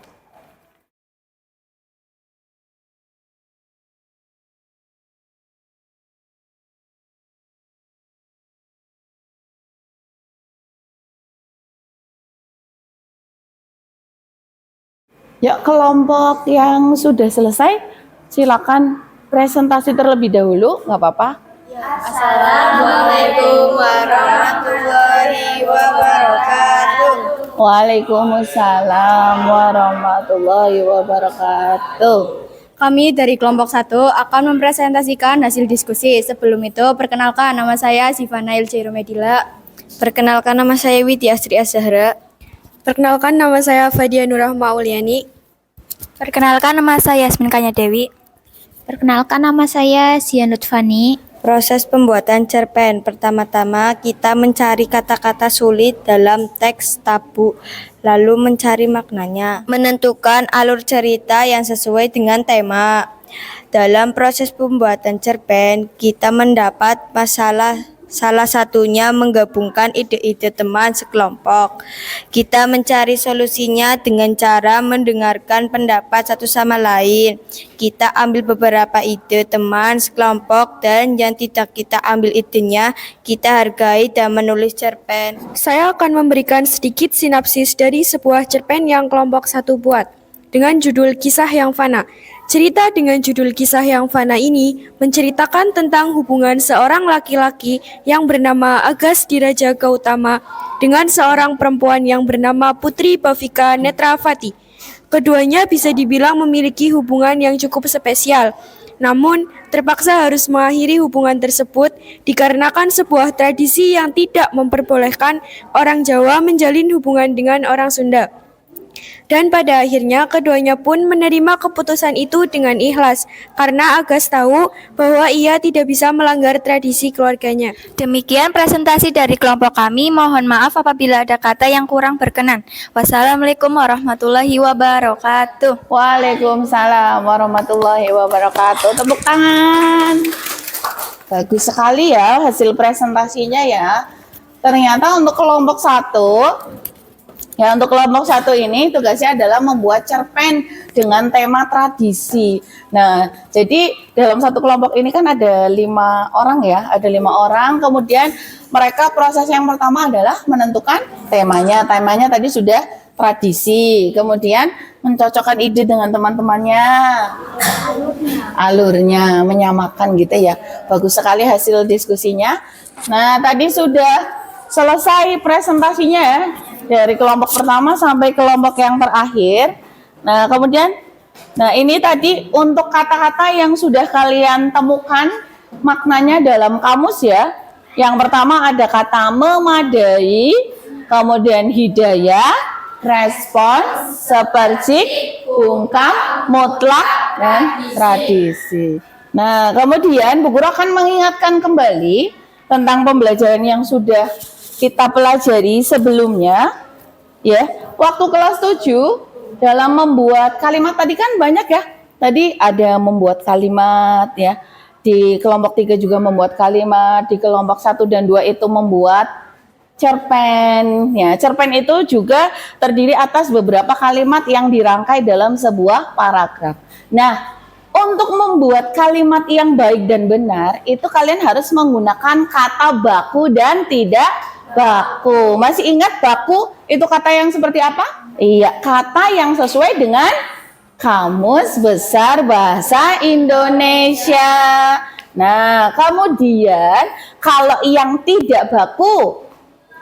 Ya, kelompok yang sudah selesai, silakan presentasi terlebih dahulu, nggak apa-apa. Assalamualaikum warahmatullahi wabarakatuh. Waalaikumsalam warahmatullahi wabarakatuh. Kami dari kelompok 1 akan mempresentasikan hasil diskusi. Sebelum itu, perkenalkan nama saya Sivanail Jairomedila. Perkenalkan nama saya Widya Astri Azhara. Perkenalkan nama saya Fadia Nurrahma Uliani. Perkenalkan nama saya Yasmin Kanya Dewi. Perkenalkan nama saya Zian Lutfani. Proses pembuatan cerpen. Pertama-tama kita mencari kata-kata sulit dalam teks tabu, lalu mencari maknanya. Menentukan alur cerita yang sesuai dengan tema. Dalam proses pembuatan cerpen, kita mendapat masalah. Salah satunya menggabungkan ide-ide teman sekelompok. Kita mencari solusinya dengan cara mendengarkan pendapat satu sama lain. Kita ambil beberapa ide teman sekelompok dan yang tidak kita ambil idenya, kita hargai dan menulis cerpen. Saya akan memberikan sedikit sinopsis dari sebuah cerpen yang kelompok 1 buat dengan judul Kisah yang Fana. Cerita dengan judul Kisah yang Fana ini menceritakan tentang hubungan seorang laki-laki yang bernama Agas Diraja Gautama dengan seorang perempuan yang bernama Putri Bhavika Netravati. Keduanya bisa dibilang memiliki hubungan yang cukup spesial. Namun, terpaksa harus mengakhiri hubungan tersebut dikarenakan sebuah tradisi yang tidak memperbolehkan orang Jawa menjalin hubungan dengan orang Sunda. Dan pada akhirnya keduanya pun menerima keputusan itu dengan ikhlas karena Agas tahu bahwa ia tidak bisa melanggar tradisi keluarganya. Demikian presentasi dari kelompok kami. Mohon maaf apabila ada kata yang kurang berkenan. Wassalamualaikum warahmatullahi wabarakatuh. Waalaikumsalam warahmatullahi wabarakatuh. Tepuk tangan. Bagus sekali ya hasil presentasinya ya. Ternyata untuk kelompok 1, ya, untuk kelompok 1 ini tugasnya adalah membuat cerpen dengan tema tradisi. Nah, jadi dalam satu kelompok ini kan ada 5 orang ya, ada 5 orang. Kemudian mereka proses yang pertama adalah menentukan temanya. Temanya tadi sudah tradisi. Kemudian mencocokkan ide dengan teman-temannya. Alurnya menyamakan gitu ya. Bagus sekali hasil diskusinya. Nah, tadi sudah selesai presentasinya ya, dari kelompok pertama sampai kelompok yang terakhir. Nah, kemudian, nah ini tadi untuk kata-kata yang sudah kalian temukan maknanya dalam kamus ya. Yang pertama ada kata memadai, kemudian hidayah, respons, sepercik, bungkam, mutlak, dan tradisi. Nah, kemudian Bu Guru akan mengingatkan kembali tentang pembelajaran yang sudah kita pelajari sebelumnya. Ya, waktu kelas 7 dalam membuat kalimat tadi kan banyak ya. Tadi ada membuat kalimat ya. Di kelompok 3 juga membuat kalimat, di kelompok 1 dan 2 itu membuat cerpen. Ya, cerpen itu juga terdiri atas beberapa kalimat yang dirangkai dalam sebuah paragraf. Nah, untuk membuat kalimat yang baik dan benar, itu kalian harus menggunakan kata baku dan tidak baku. Masih ingat baku itu kata yang seperti apa? Iya, kata yang sesuai dengan Kamus Besar Bahasa Indonesia. Nah, kemudian kalau yang tidak baku,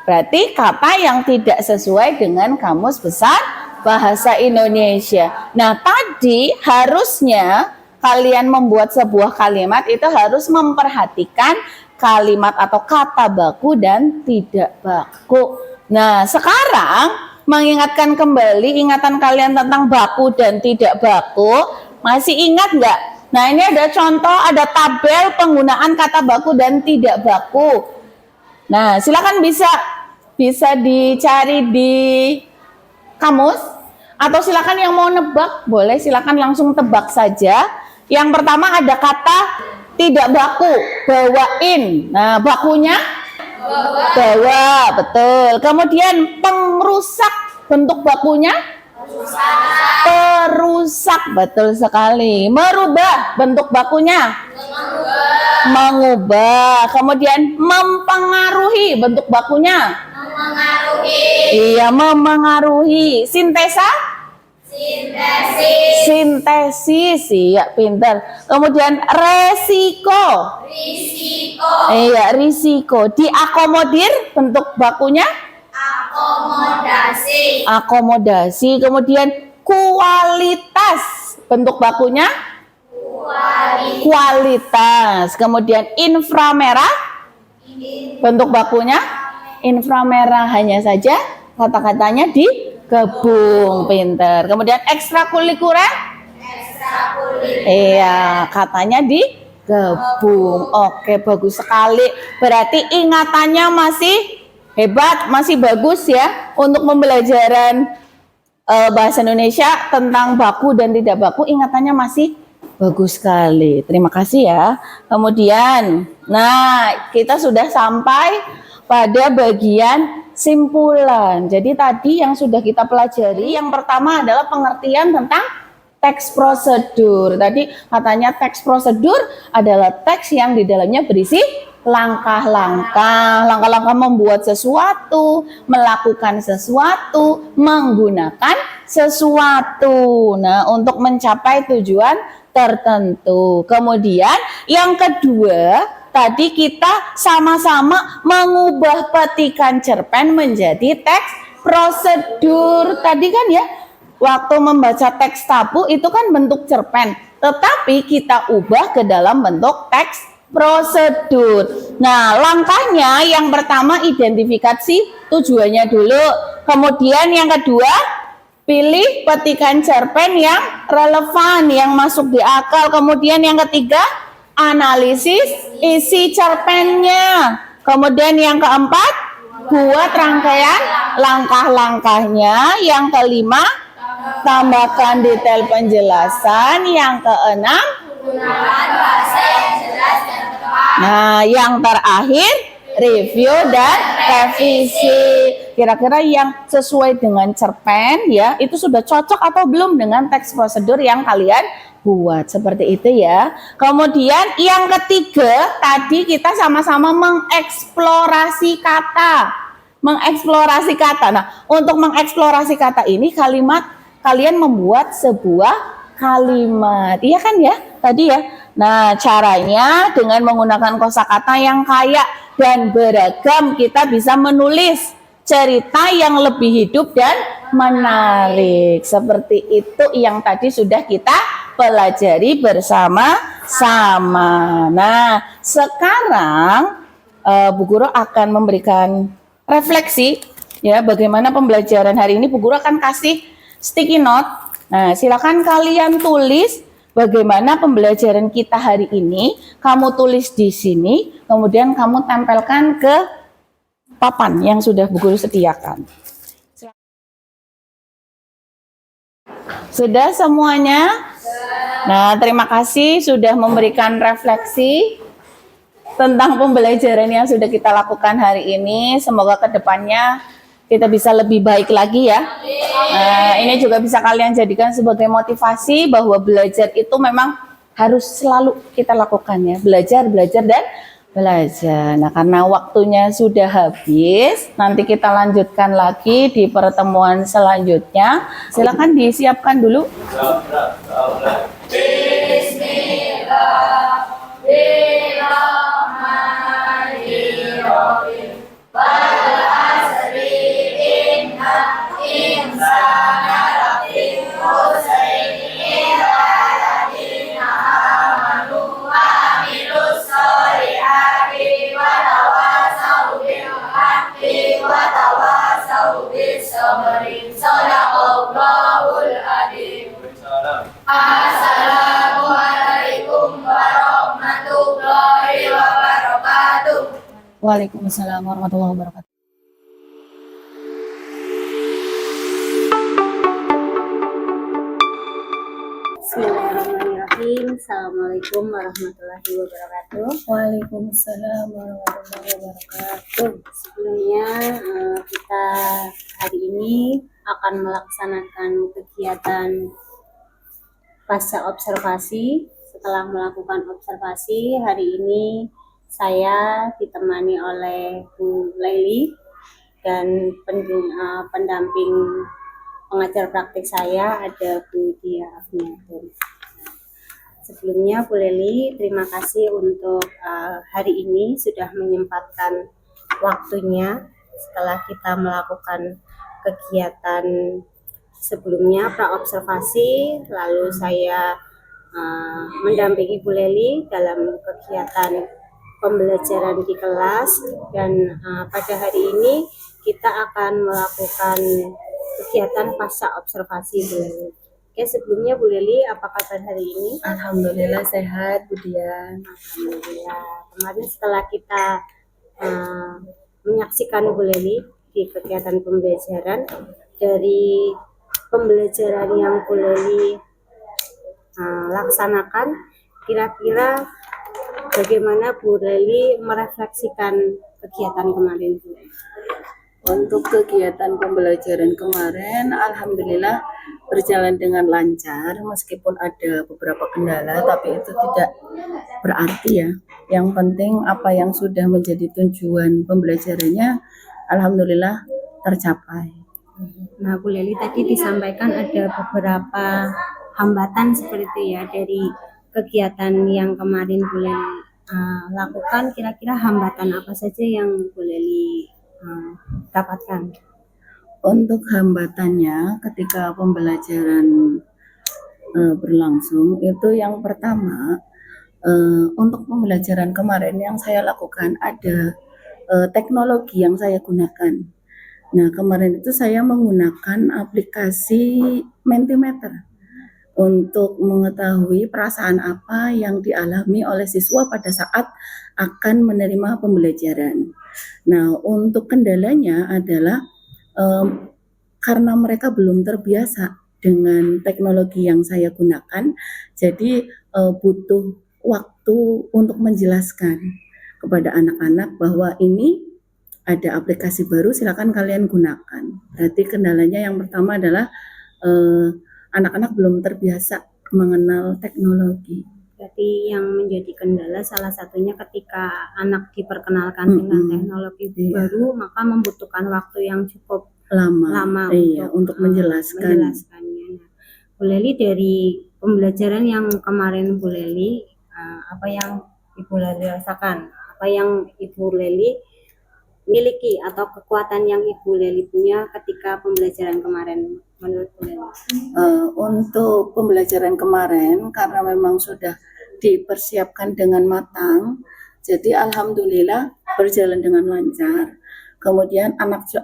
berarti kata yang tidak sesuai dengan Kamus Besar Bahasa Indonesia. Nah, tadi harusnya kalian membuat sebuah kalimat itu harus memperhatikan kalimat atau kata baku dan tidak baku. Nah, sekarang mengingatkan kembali ingatan kalian tentang baku dan tidak baku. Masih ingat nggak? Nah, ini ada contoh, ada tabel penggunaan kata baku dan tidak baku. Nah, silakan bisa dicari di kamus, atau silakan yang mau nebak, boleh silakan langsung tebak saja. Yang pertama ada kata tidak baku, bawain. Nah, bakunya bawa, betul. Kemudian pengrusak, bentuk bakunya perusak, betul sekali. Merubah, bentuk bakunya mengubah. Kemudian mempengaruhi, bentuk bakunya iya, memengaruhi. Sintesa, sintesis, iya, pintar. Kemudian resiko, iya, risiko. Diakomodir, bentuk bakunya akomodasi. Kemudian kualitas, bentuk bakunya kualitas. Kemudian inframerah, bentuk bakunya inframerah. Hanya saja kata-katanya digabung, pinter. Kemudian ekstrakurikuler, iya, katanya digabung. Oke, bagus sekali. Berarti ingatannya masih hebat, masih bagus ya untuk pembelajaran bahasa Indonesia tentang baku dan tidak baku. Ingatannya masih bagus sekali. Terima kasih ya. Kemudian, nah, kita sudah sampai pada bagian simpulan. Jadi tadi yang sudah kita pelajari, yang pertama adalah pengertian tentang teks prosedur. Tadi katanya teks prosedur adalah teks yang di dalamnya berisi langkah-langkah membuat sesuatu, melakukan sesuatu, menggunakan sesuatu. Nah, untuk mencapai tujuan tertentu. Kemudian yang kedua, tadi kita sama-sama mengubah petikan cerpen menjadi teks prosedur. Tadi kan ya, waktu membaca teks tabu itu kan bentuk cerpen, tetapi kita ubah ke dalam bentuk teks prosedur. Nah, langkahnya yang pertama identifikasi tujuannya dulu. Kemudian yang kedua, pilih petikan cerpen yang relevan, yang masuk di akal. Kemudian yang ketiga, analisis isi cerpennya. Kemudian yang keempat, buat rangkaian langkah-langkahnya. Yang kelima, tambahkan detail penjelasan. Yang keenam, gunakan bahasa yang jelas dan tepat. Nah, yang terakhir, review dan revisi. Kira-kira yang sesuai dengan cerpen ya, itu sudah cocok atau belum dengan teks prosedur yang kalian buat, seperti itu ya. Kemudian yang ketiga, tadi kita sama-sama mengeksplorasi kata. Mengeksplorasi kata. Nah, untuk mengeksplorasi kata ini kalian membuat sebuah kalimat. Iya kan ya? Tadi ya, Nah, caranya dengan menggunakan kosakata yang kaya dan beragam, kita bisa menulis cerita yang lebih hidup dan menarik. Seperti itu yang tadi sudah kita pelajari bersama-sama. Nah, sekarang Bu Guru akan memberikan refleksi ya, bagaimana pembelajaran hari ini. Bu Guru akan kasih sticky note. Nah, silakan kalian tulis bagaimana pembelajaran kita hari ini. Kamu tulis di sini, kemudian kamu tempelkan ke papan yang sudah Bu Guru sediakan. Sudah semuanya? Nah, terima kasih sudah memberikan refleksi tentang pembelajaran yang sudah kita lakukan hari ini. Semoga kedepannya kita bisa lebih baik lagi ya. Nah, ini juga bisa kalian jadikan sebagai motivasi bahwa belajar itu memang harus selalu kita lakukan ya. Belajar, belajar, dan belajar. Nah, karena waktunya sudah habis, nanti kita lanjutkan lagi di pertemuan selanjutnya. Silakan disiapkan dulu. Waalaikumsalam warahmatullahi wabarakatuh. Bismillahirrahmanirrahim. Assalamualaikum warahmatullahi wabarakatuh. Waalaikumsalam warahmatullahi wabarakatuh. Sebelumnya kita hari ini akan melaksanakan kegiatan pasca observasi. Setelah melakukan observasi, hari ini saya ditemani oleh Bu Leli dan pendamping pengajar praktik saya ada Bu Dia Afniatun. Sebelumnya Bu Leli, terima kasih untuk hari ini sudah menyempatkan waktunya setelah kita melakukan kegiatan sebelumnya praobservasi, lalu saya mendampingi Bu Leli dalam kegiatan pembelajaran di kelas, dan pada hari ini kita akan melakukan kegiatan pasca observasi Bu Leli. Oke, sebelumnya Bu Leli, apa kabar hari ini? Alhamdulillah sehat, Bu Dian. Alhamdulillah. Kemarin setelah kita menyaksikan Bu Leli di kegiatan pembelajaran, dari pembelajaran yang Bu Leli laksanakan, kira-kira bagaimana Bu Leli merefleksikan kegiatan kemarin Bu? Untuk kegiatan pembelajaran kemarin, alhamdulillah berjalan dengan lancar, meskipun ada beberapa kendala, tapi itu tidak berarti ya. Yang penting apa yang sudah menjadi tujuan pembelajarannya, alhamdulillah tercapai. Nah, Bu Leli tadi disampaikan ada beberapa hambatan seperti itu ya dari kegiatan yang kemarin Bu Leli lakukan. Kira-kira hambatan apa saja yang Bu Leli dapatkan? Untuk hambatannya ketika pembelajaran berlangsung, itu yang pertama, untuk pembelajaran kemarin yang saya lakukan ada teknologi yang saya gunakan. Nah, kemarin itu saya menggunakan aplikasi Mentimeter untuk mengetahui perasaan apa yang dialami oleh siswa pada saat akan menerima pembelajaran. Nah, untuk kendalanya adalah karena mereka belum terbiasa dengan teknologi yang saya gunakan, jadi butuh waktu untuk menjelaskan kepada anak-anak bahwa ini ada aplikasi baru, silakan kalian gunakan. Berarti kendalanya yang pertama adalah anak-anak belum terbiasa mengenal teknologi. Berarti yang menjadi kendala salah satunya ketika anak diperkenalkan dengan teknologi baru, maka membutuhkan waktu yang cukup lama untuk menjelaskannya. Nah, Bu Leli, dari pembelajaran yang kemarin Bu Leli apa yang Ibu Leli rasakan, apa yang Ibu Leli miliki atau kekuatan yang Ibu Leli punya ketika pembelajaran kemarin menurut Bu Leli? Untuk pembelajaran kemarin karena memang sudah dipersiapkan dengan matang, jadi alhamdulillah berjalan dengan lancar. Kemudian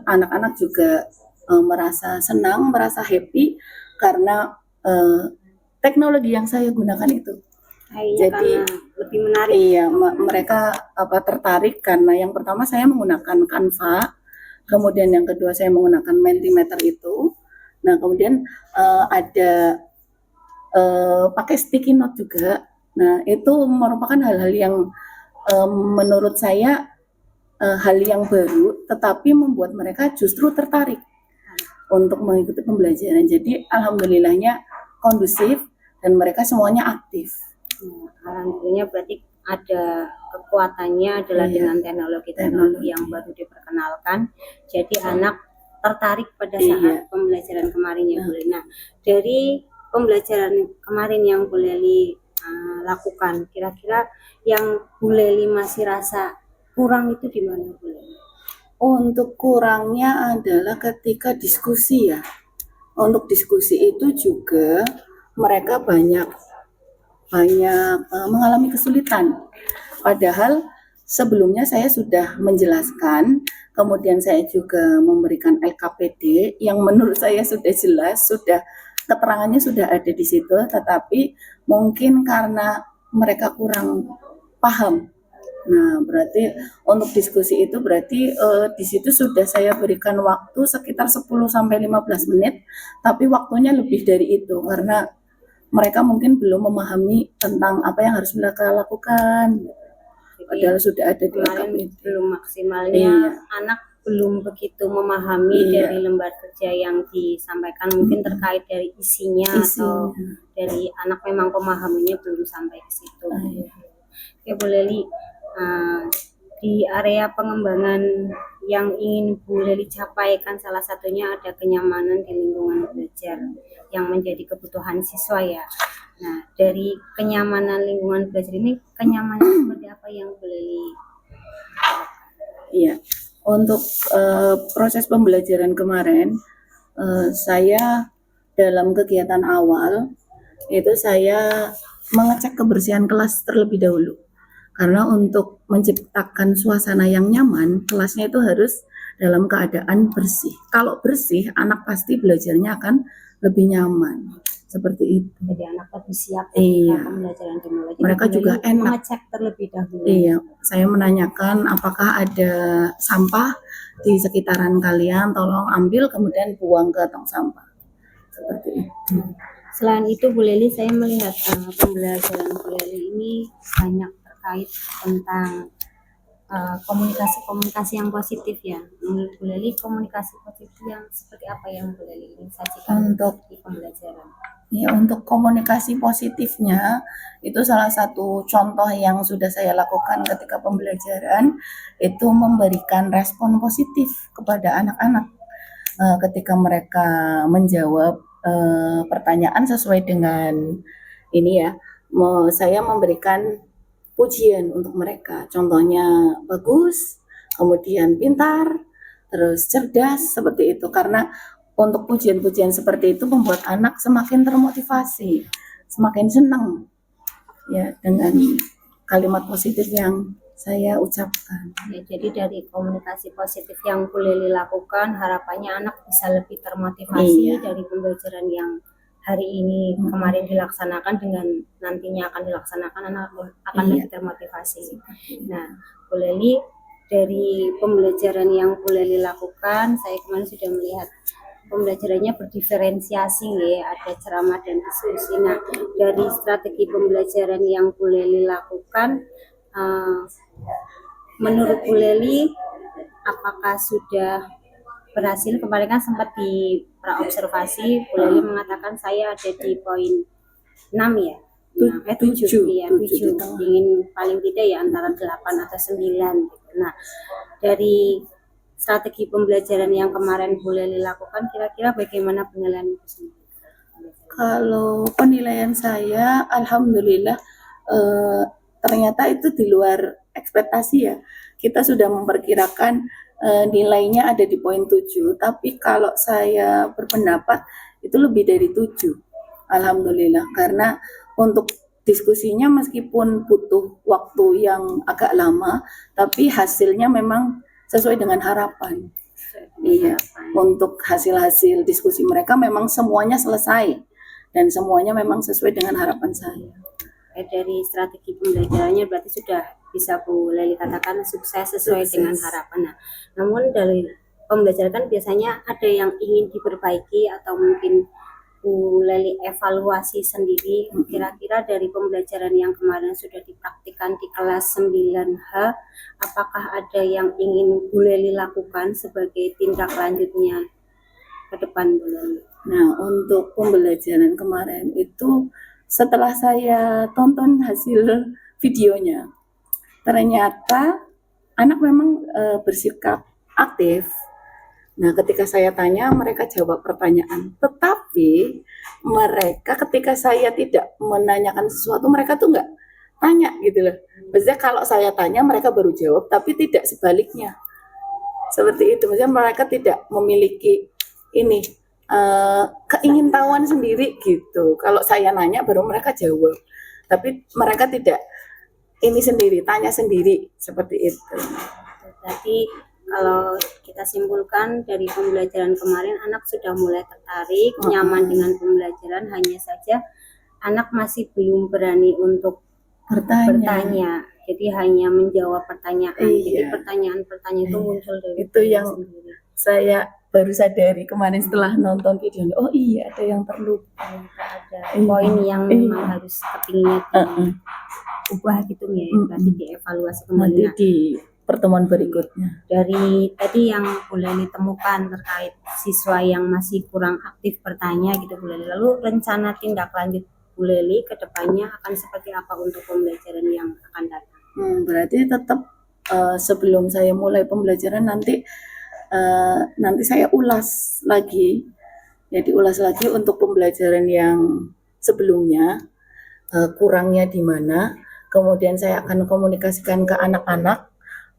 anak-anak juga merasa senang, merasa happy karena teknologi yang saya gunakan itu. Jadi karena lebih menarik. Iya, mereka tertarik karena yang pertama saya menggunakan Canva, kemudian yang kedua saya menggunakan Mentimeter itu. Nah, kemudian ada pakai sticky note juga. Nah, itu merupakan hal-hal yang menurut saya hal yang baru, tetapi membuat mereka justru tertarik untuk mengikuti pembelajaran. Jadi alhamdulillahnya kondusif dan mereka semuanya aktif. Alhamdulillah berarti ada kekuatannya adalah dengan teknologi yang baru diperkenalkan. Jadi anak tertarik pada saat pembelajaran kemarin ya Bu Leli. Nah, dari pembelajaran kemarin yang Bu Leli lakukan, kira-kira yang Bu Leli masih rasa kurang itu di mana Bu Leli? Untuk kurangnya adalah ketika diskusi ya. Untuk diskusi itu juga mereka banyak mengalami kesulitan. Padahal sebelumnya saya sudah menjelaskan, kemudian saya juga memberikan LKPD yang menurut saya sudah jelas, sudah keterangannya sudah ada di situ, tetapi mungkin karena mereka kurang paham. Nah, berarti untuk diskusi itu berarti di situ sudah saya berikan waktu sekitar 10 sampai 15 menit, tapi waktunya lebih dari itu karena mereka mungkin belum memahami tentang apa yang harus mereka lakukan. Padahal sudah ada di LKPD. Belum maksimalnya anak belum begitu memahami dari lembar kerja yang disampaikan, mungkin terkait dari isinya atau dari anak memang pemahamannya belum sampai ke situ. Oke Bu Leli, di area pengembangan yang ingin Bu Leli capai kan salah satunya ada kenyamanan di lingkungan belajar yang menjadi kebutuhan siswa ya. Nah, dari kenyamanan lingkungan belajar ini, kenyamanan seperti apa yang Bu Leli? Iya, untuk proses pembelajaran kemarin, saya dalam kegiatan awal itu saya mengecek kebersihan kelas terlebih dahulu. Karena untuk menciptakan suasana yang nyaman, kelasnya itu harus dalam keadaan bersih. Kalau bersih, anak pasti belajarnya akan lebih nyaman. Seperti itu. Jadi anak lebih siap ketika pembelajaran dimulai. Mereka juga enak. Mengecek terlebih dahulu. Iya, saya menanyakan apakah ada sampah di sekitaran kalian, tolong ambil kemudian buang ke tong sampah. Seperti itu. Selain itu Bu Leli, saya melihat pembelajaran Bu Leli ini banyak terkait tentang komunikasi yang positif ya. Menurut Bu Leli, komunikasi positif yang seperti apa yang Bu Leli ingin sajikan untuk di pembelajaran? Ya, untuk komunikasi positifnya itu salah satu contoh yang sudah saya lakukan ketika pembelajaran itu memberikan respon positif kepada anak-anak ketika mereka menjawab pertanyaan sesuai dengan ini ya. Saya memberikan pujian untuk mereka, contohnya bagus, kemudian pintar, terus cerdas, seperti itu. Karena untuk pujian-pujian seperti itu membuat anak semakin termotivasi, semakin senang ya dengan kalimat positif yang saya ucapkan. Ya, jadi dari komunikasi positif yang Bu Leli lakukan, harapannya anak bisa lebih termotivasi dari pembelajaran yang hari ini kemarin dilaksanakan dengan nantinya akan dilaksanakan, anak akan lebih termotivasi. Nah, Bu Leli, dari pembelajaran yang Bu Leli lakukan, saya kemarin sudah melihat pembelajarannya berdiferensiasi ya, ada ceramah dan diskusi. Nah, dari strategi pembelajaran yang Bu Leli lakukan, menurut Bu Leli apakah sudah berhasil? Kemarin kan sempat di praobservasi Bu Leli mengatakan saya ada di poin 6 ya. 7 ya, 7. Ingin paling tidak ya antara 8 atau 9 gitu. Nah, dari strategi pembelajaran yang kemarin Bu Leli lakukan, kira-kira bagaimana penilaian itu sendiri? Kalau penilaian saya, alhamdulillah ternyata itu di luar ekspektasi ya. Kita sudah memperkirakan nilainya ada di poin 7, tapi kalau saya berpendapat itu lebih dari 7. Alhamdulillah, karena untuk diskusinya meskipun butuh waktu yang agak lama, tapi hasilnya memang sesuai dengan harapan. Iya, untuk hasil-hasil diskusi mereka memang semuanya selesai dan semuanya memang sesuai dengan harapan saya. Dari strategi pembelajarannya berarti sudah bisa Bu Leli katakan sukses sesuai dengan harapan. Nah, namun dari pembelajaran kan biasanya ada yang ingin diperbaiki atau mungkin Bu Leli evaluasi sendiri. Kira-kira dari pembelajaran yang kemarin sudah dipraktikkan di kelas 9H, apakah ada yang ingin Bu Leli lakukan sebagai tindak lanjutnya ke depan Bu Leli? Nah, untuk pembelajaran kemarin itu setelah saya tonton hasil videonya, ternyata anak memang bersikap aktif. Nah, ketika saya tanya, mereka jawab pertanyaan. Tetapi mereka ketika saya tidak menanyakan sesuatu, mereka tuh nggak tanya gitu loh. Maksudnya kalau saya tanya, mereka baru jawab, tapi tidak sebaliknya. Seperti itu. Maksudnya mereka tidak memiliki ini keingintahuan sendiri gitu. Kalau saya nanya baru mereka jawab. Tapi mereka tidak ini sendiri, tanya sendiri seperti itu. Jadi kalau kita simpulkan dari pembelajaran kemarin anak sudah mulai tertarik, nyaman dengan pembelajaran, hanya saja anak masih belum berani untuk bertanya. Jadi hanya menjawab pertanyaan. Jadi pertanyaan-pertanyaan itu muncul dari itu yang sendiri. Saya baru sadari kemarin setelah nonton videonya. Oh iya, ada yang terlupa. Ada poin yang memang harus kepingin ubah gitu ya, berarti dievaluasi kembali. Nanti di pertemuan berikutnya. Dari tadi yang Bu Leli temukan terkait siswa yang masih kurang aktif bertanya gitu Bu Leli. Lalu rencana tindak lanjut Bu Leli ke depannya akan seperti apa untuk pembelajaran yang akan datang? Berarti tetap sebelum saya mulai pembelajaran nanti saya ulas lagi. Jadi ulas lagi untuk pembelajaran yang sebelumnya kurangnya di mana. Kemudian saya akan komunikasikan ke anak-anak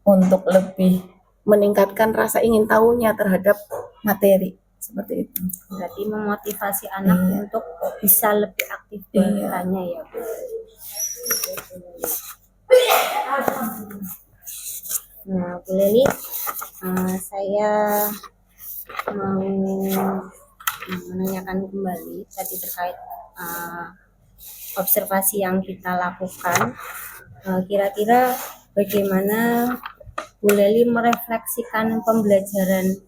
untuk lebih meningkatkan rasa ingin tahunya terhadap materi seperti itu. Berarti memotivasi anak untuk bisa lebih aktif bertanya ya Bu. Nah Bu Leli, saya mau menanyakan kembali tadi terkait observasi yang kita lakukan. Kira-kira bagaimana Bu Leli merefleksikan pembelajaran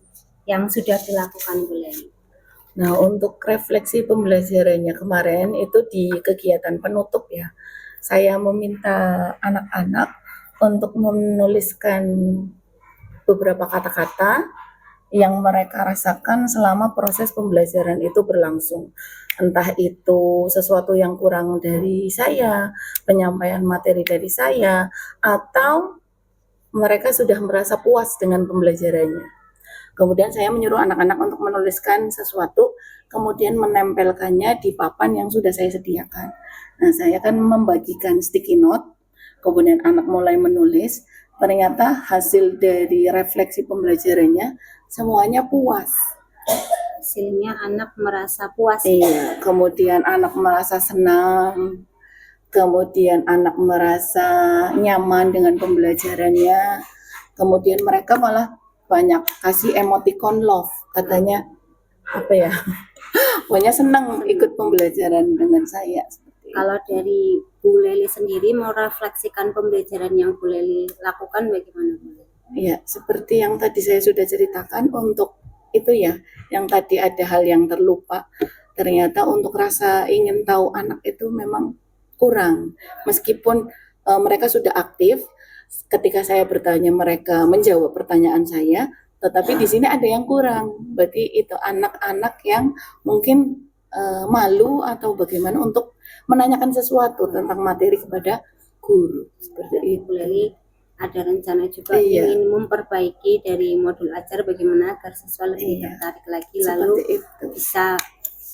yang sudah dilakukan Bu Leli? Nah, untuk refleksi pembelajarannya kemarin itu di kegiatan penutup ya. Saya meminta anak-anak untuk menuliskan beberapa kata-kata yang mereka rasakan selama proses pembelajaran itu berlangsung. Entah itu sesuatu yang kurang dari saya, penyampaian materi dari saya, atau mereka sudah merasa puas dengan pembelajarannya. Kemudian saya menyuruh anak-anak untuk menuliskan sesuatu, kemudian menempelkannya di papan yang sudah saya sediakan. Nah, saya akan membagikan sticky note, kemudian anak mulai menulis. Ternyata hasil dari refleksi pembelajarannya semuanya puas. Hasilnya anak merasa puas. Iya, kemudian anak merasa senang, kemudian anak merasa nyaman dengan pembelajarannya, kemudian mereka malah banyak kasih emoticon love, katanya apa ya, pokoknya senang ikut pembelajaran dengan saya. Kalau dari Bu Leli sendiri mau refleksikan pembelajaran yang Bu Leli lakukan bagaimana Bu Leli? Iya, seperti yang tadi saya sudah ceritakan untuk itu ya, yang tadi ada hal yang terlupa. Ternyata untuk rasa ingin tahu anak itu memang kurang. Meskipun mereka sudah aktif, ketika saya bertanya mereka menjawab pertanyaan saya, tetapi di sini ada yang kurang. Berarti itu anak-anak yang mungkin malu atau bagaimana untuk menanyakan sesuatu tentang materi kepada guru. Seperti itu. Bu Leli ada rencana juga ingin memperbaiki dari modul ajar bagaimana agar siswa lebih tertarik lagi, lalu bisa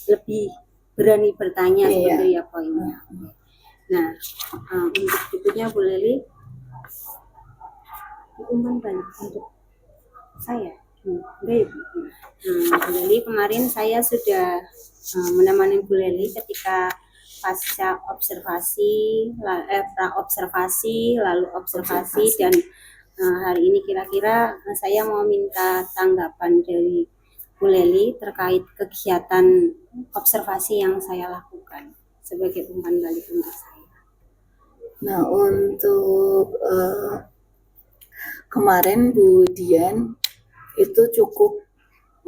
lebih berani bertanya seperti ya poinnya. Nah, untuk berikutnya Bu Leli, umpan balik untuk saya. Enggak ya, Bu? Bu Leli, kemarin saya sudah menemani Bu Leli ketika pasca observasi, pra observasi, lalu observasi, dan hari ini kira-kira saya mau minta tanggapan dari Bu Leli terkait kegiatan observasi yang saya lakukan sebagai umpan balik untuk saya. Nah, untuk kemarin Bu Dian itu cukup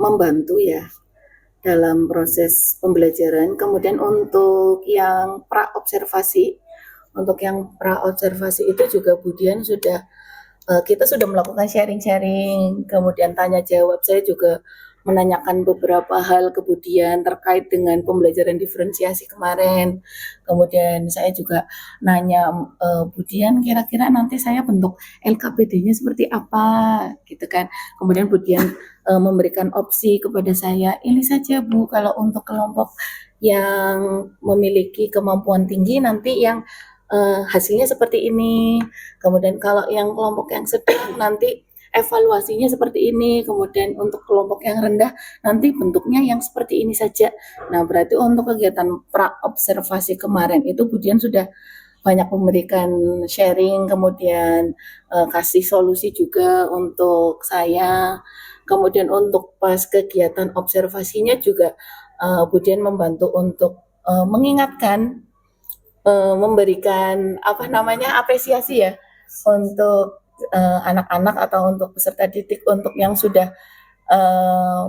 membantu ya dalam proses pembelajaran. Kemudian untuk yang pra-observasi itu juga Bu Dian sudah kita sudah melakukan sharing-sharing, kemudian tanya jawab. Saya juga menanyakan beberapa hal kemudian terkait dengan pembelajaran diferensiasi kemarin. Kemudian saya juga nanya, Bu Dian, kira-kira nanti saya bentuk LKPD-nya seperti apa, gitu kan. Kemudian Bu Dian memberikan opsi kepada saya, ini saja Bu, kalau untuk kelompok yang memiliki kemampuan tinggi nanti yang hasilnya seperti ini. Kemudian kalau yang kelompok yang sedang nanti evaluasinya seperti ini. Kemudian untuk kelompok yang rendah nanti bentuknya yang seperti ini saja. Nah, berarti untuk kegiatan pra-observasi kemarin itu Bu Dian sudah banyak memberikan sharing, kemudian kasih solusi juga untuk saya. Kemudian untuk pas kegiatan observasinya juga Bu Dian membantu untuk mengingatkan, memberikan apresiasi ya untuk anak-anak atau untuk peserta didik untuk yang sudah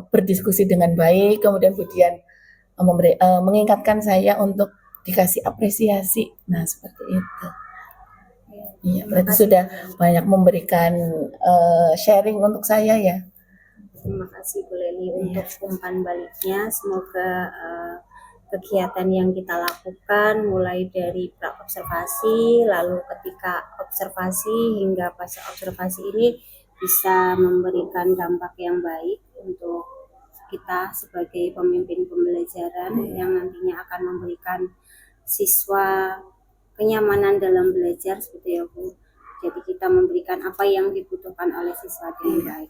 berdiskusi dengan baik. Kemudian Bu Dian mengingatkan saya untuk dikasih apresiasi. Nah, seperti itu. Iya, berarti sudah banyak memberikan sharing untuk saya ya. Terima kasih Bu Leli untuk umpan baliknya. Semoga kegiatan yang kita lakukan mulai dari pra observasi, lalu ketika observasi hingga pasca observasi ini bisa memberikan dampak yang baik untuk kita sebagai pemimpin pembelajaran yang nantinya akan memberikan siswa kenyamanan dalam belajar seperti ya Bu. Jadi kita memberikan apa yang dibutuhkan oleh siswa dengan baik.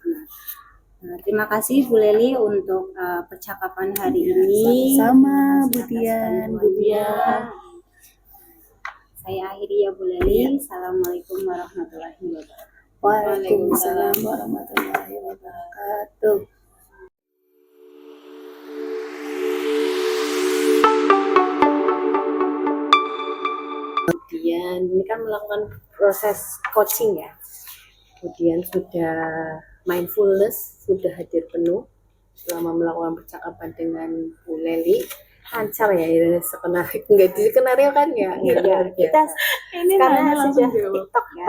Nah, terima kasih Bu Leli untuk percakapan hari ini. Sama Bu Dian. Saya akhiri ya Bu Leli. Assalamualaikum warahmatullahi wabarakatuh. Waalaikumsalam warahmatullahi wabarakatuh. Kemudian ini kan melakukan proses coaching ya. Kemudian sudah mindfulness, sudah hadir penuh selama melakukan percakapan dengan Bu Leli. Lancar ya, skenario enggak di skenario kan ya? Kita ini karena sudah TikTok ya.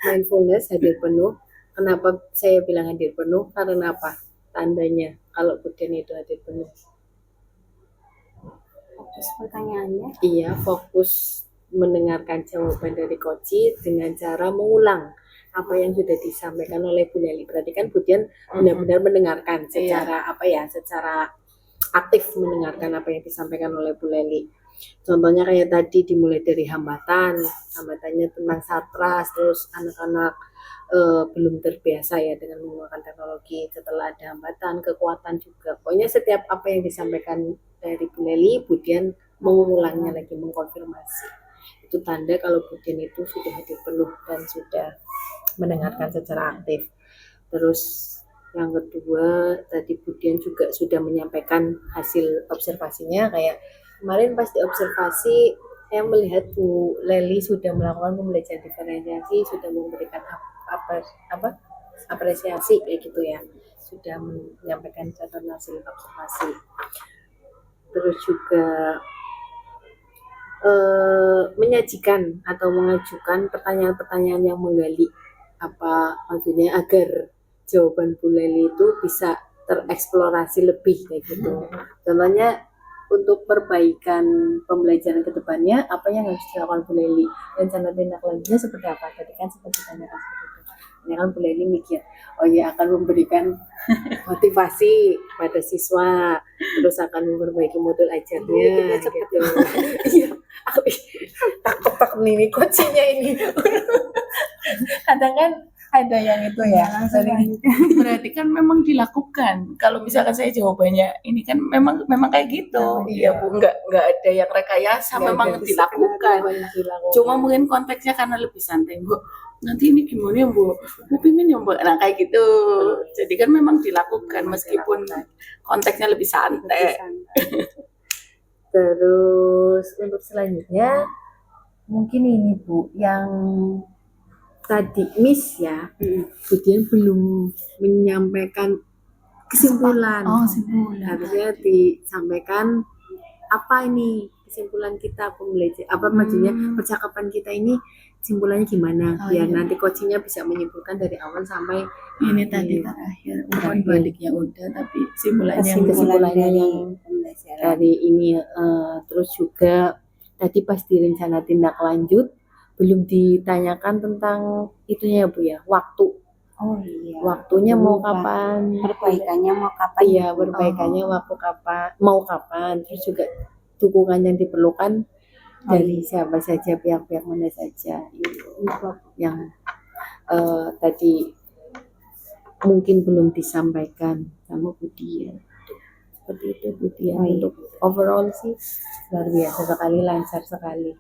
Mindfulness hadir penuh. Kenapa saya bilang hadir penuh? Karena apa? Tandanya kalau Bu Dian itu hadir penuh. Fokus pertanyaannya? Iya, fokus mendengarkan jawaban dari coach dengan cara mengulang apa yang sudah disampaikan oleh Bu Leli. Berarti kan Bu Dian benar-benar mendengarkan secara secara aktif mendengarkan apa yang disampaikan oleh Bu Leli. Contohnya kayak tadi dimulai dari hambatannya tentang satras, terus anak-anak belum terbiasa ya dengan menggunakan teknologi. Setelah ada hambatan, kekuatan juga. Pokoknya setiap apa yang disampaikan dari Bu Leli, Bu Dian mengulangnya lagi, mengkonfirmasi. Itu tanda kalau Bu Dian itu sudah hadir penuh dan sudah mendengarkan secara aktif. Terus yang kedua, tadi Bu Dian juga sudah menyampaikan hasil observasinya. Kayak kemarin pas di observasi, saya melihat Bu Leli sudah melakukan pembelajaran diferensiasi, sudah memberikan apresiasi kayak gitu ya, sudah menyampaikan catatan hasil observasi. Terus juga menyajikan atau mengajukan pertanyaan-pertanyaan yang menggali maksudnya agar jawaban Bu Leli itu bisa tereksplorasi lebih kayak gitu. Contohnya untuk perbaikan pembelajaran ke depannya apa yang harus dilakukan Bu Leli dan cara tindak lanjutnya seperti apa. Tadi kan seperti tanyakan seperti itu. Ini kan Bu Leli mikir, oh ya akan memberikan motivasi kepada siswa, terus akan memperbaiki modul ajarnya gitu. Iya, aku takut nih coachnya ini. Kadang kan ada yang itu ya. Berarti kan memang dilakukan. Kalau misalkan saya jawabannya ini kan memang kayak gitu. Iya Bu, nggak ada yang rekayasa, memang dilakukan. Cuma mungkin konteksnya karena lebih santai Bu. Nanti ini gimana ya Bu? Bu pimin ya Bu? Nah kayak gitu. Jadi kan memang dilakukan meskipun konteksnya lebih santai. Terus untuk selanjutnya mungkin ini Bu, yang tadi Miss ya, kemudian belum menyampaikan kesimpulan. Kesimpulan. Harusnya disampaikan apa ini kesimpulan kita pembelajaran, apa maksudnya percakapan kita ini kesimpulannya gimana, biar nanti coachingnya bisa menyimpulkan dari awal sampai Ini tadi terakhir, umpan baliknya udah, tapi kesimpulannya kesimpulannya yang dari ini. Terus juga tadi pas di rencana tindak lanjut belum ditanyakan tentang itunya ya Bu ya, waktu. Oh iya. Waktunya mau kapan? Perbaikannya mau kapan? Iya, perbaikannya waktu kapan? Mau kapan? Terus juga dukungan yang diperlukan dari siapa saja, pihak-pihak mana saja yang tadi mungkin belum disampaikan sama Bu Dian. Seperti itu Bu Dian. Untuk overall sih luar biasa sekali, lancar sekali.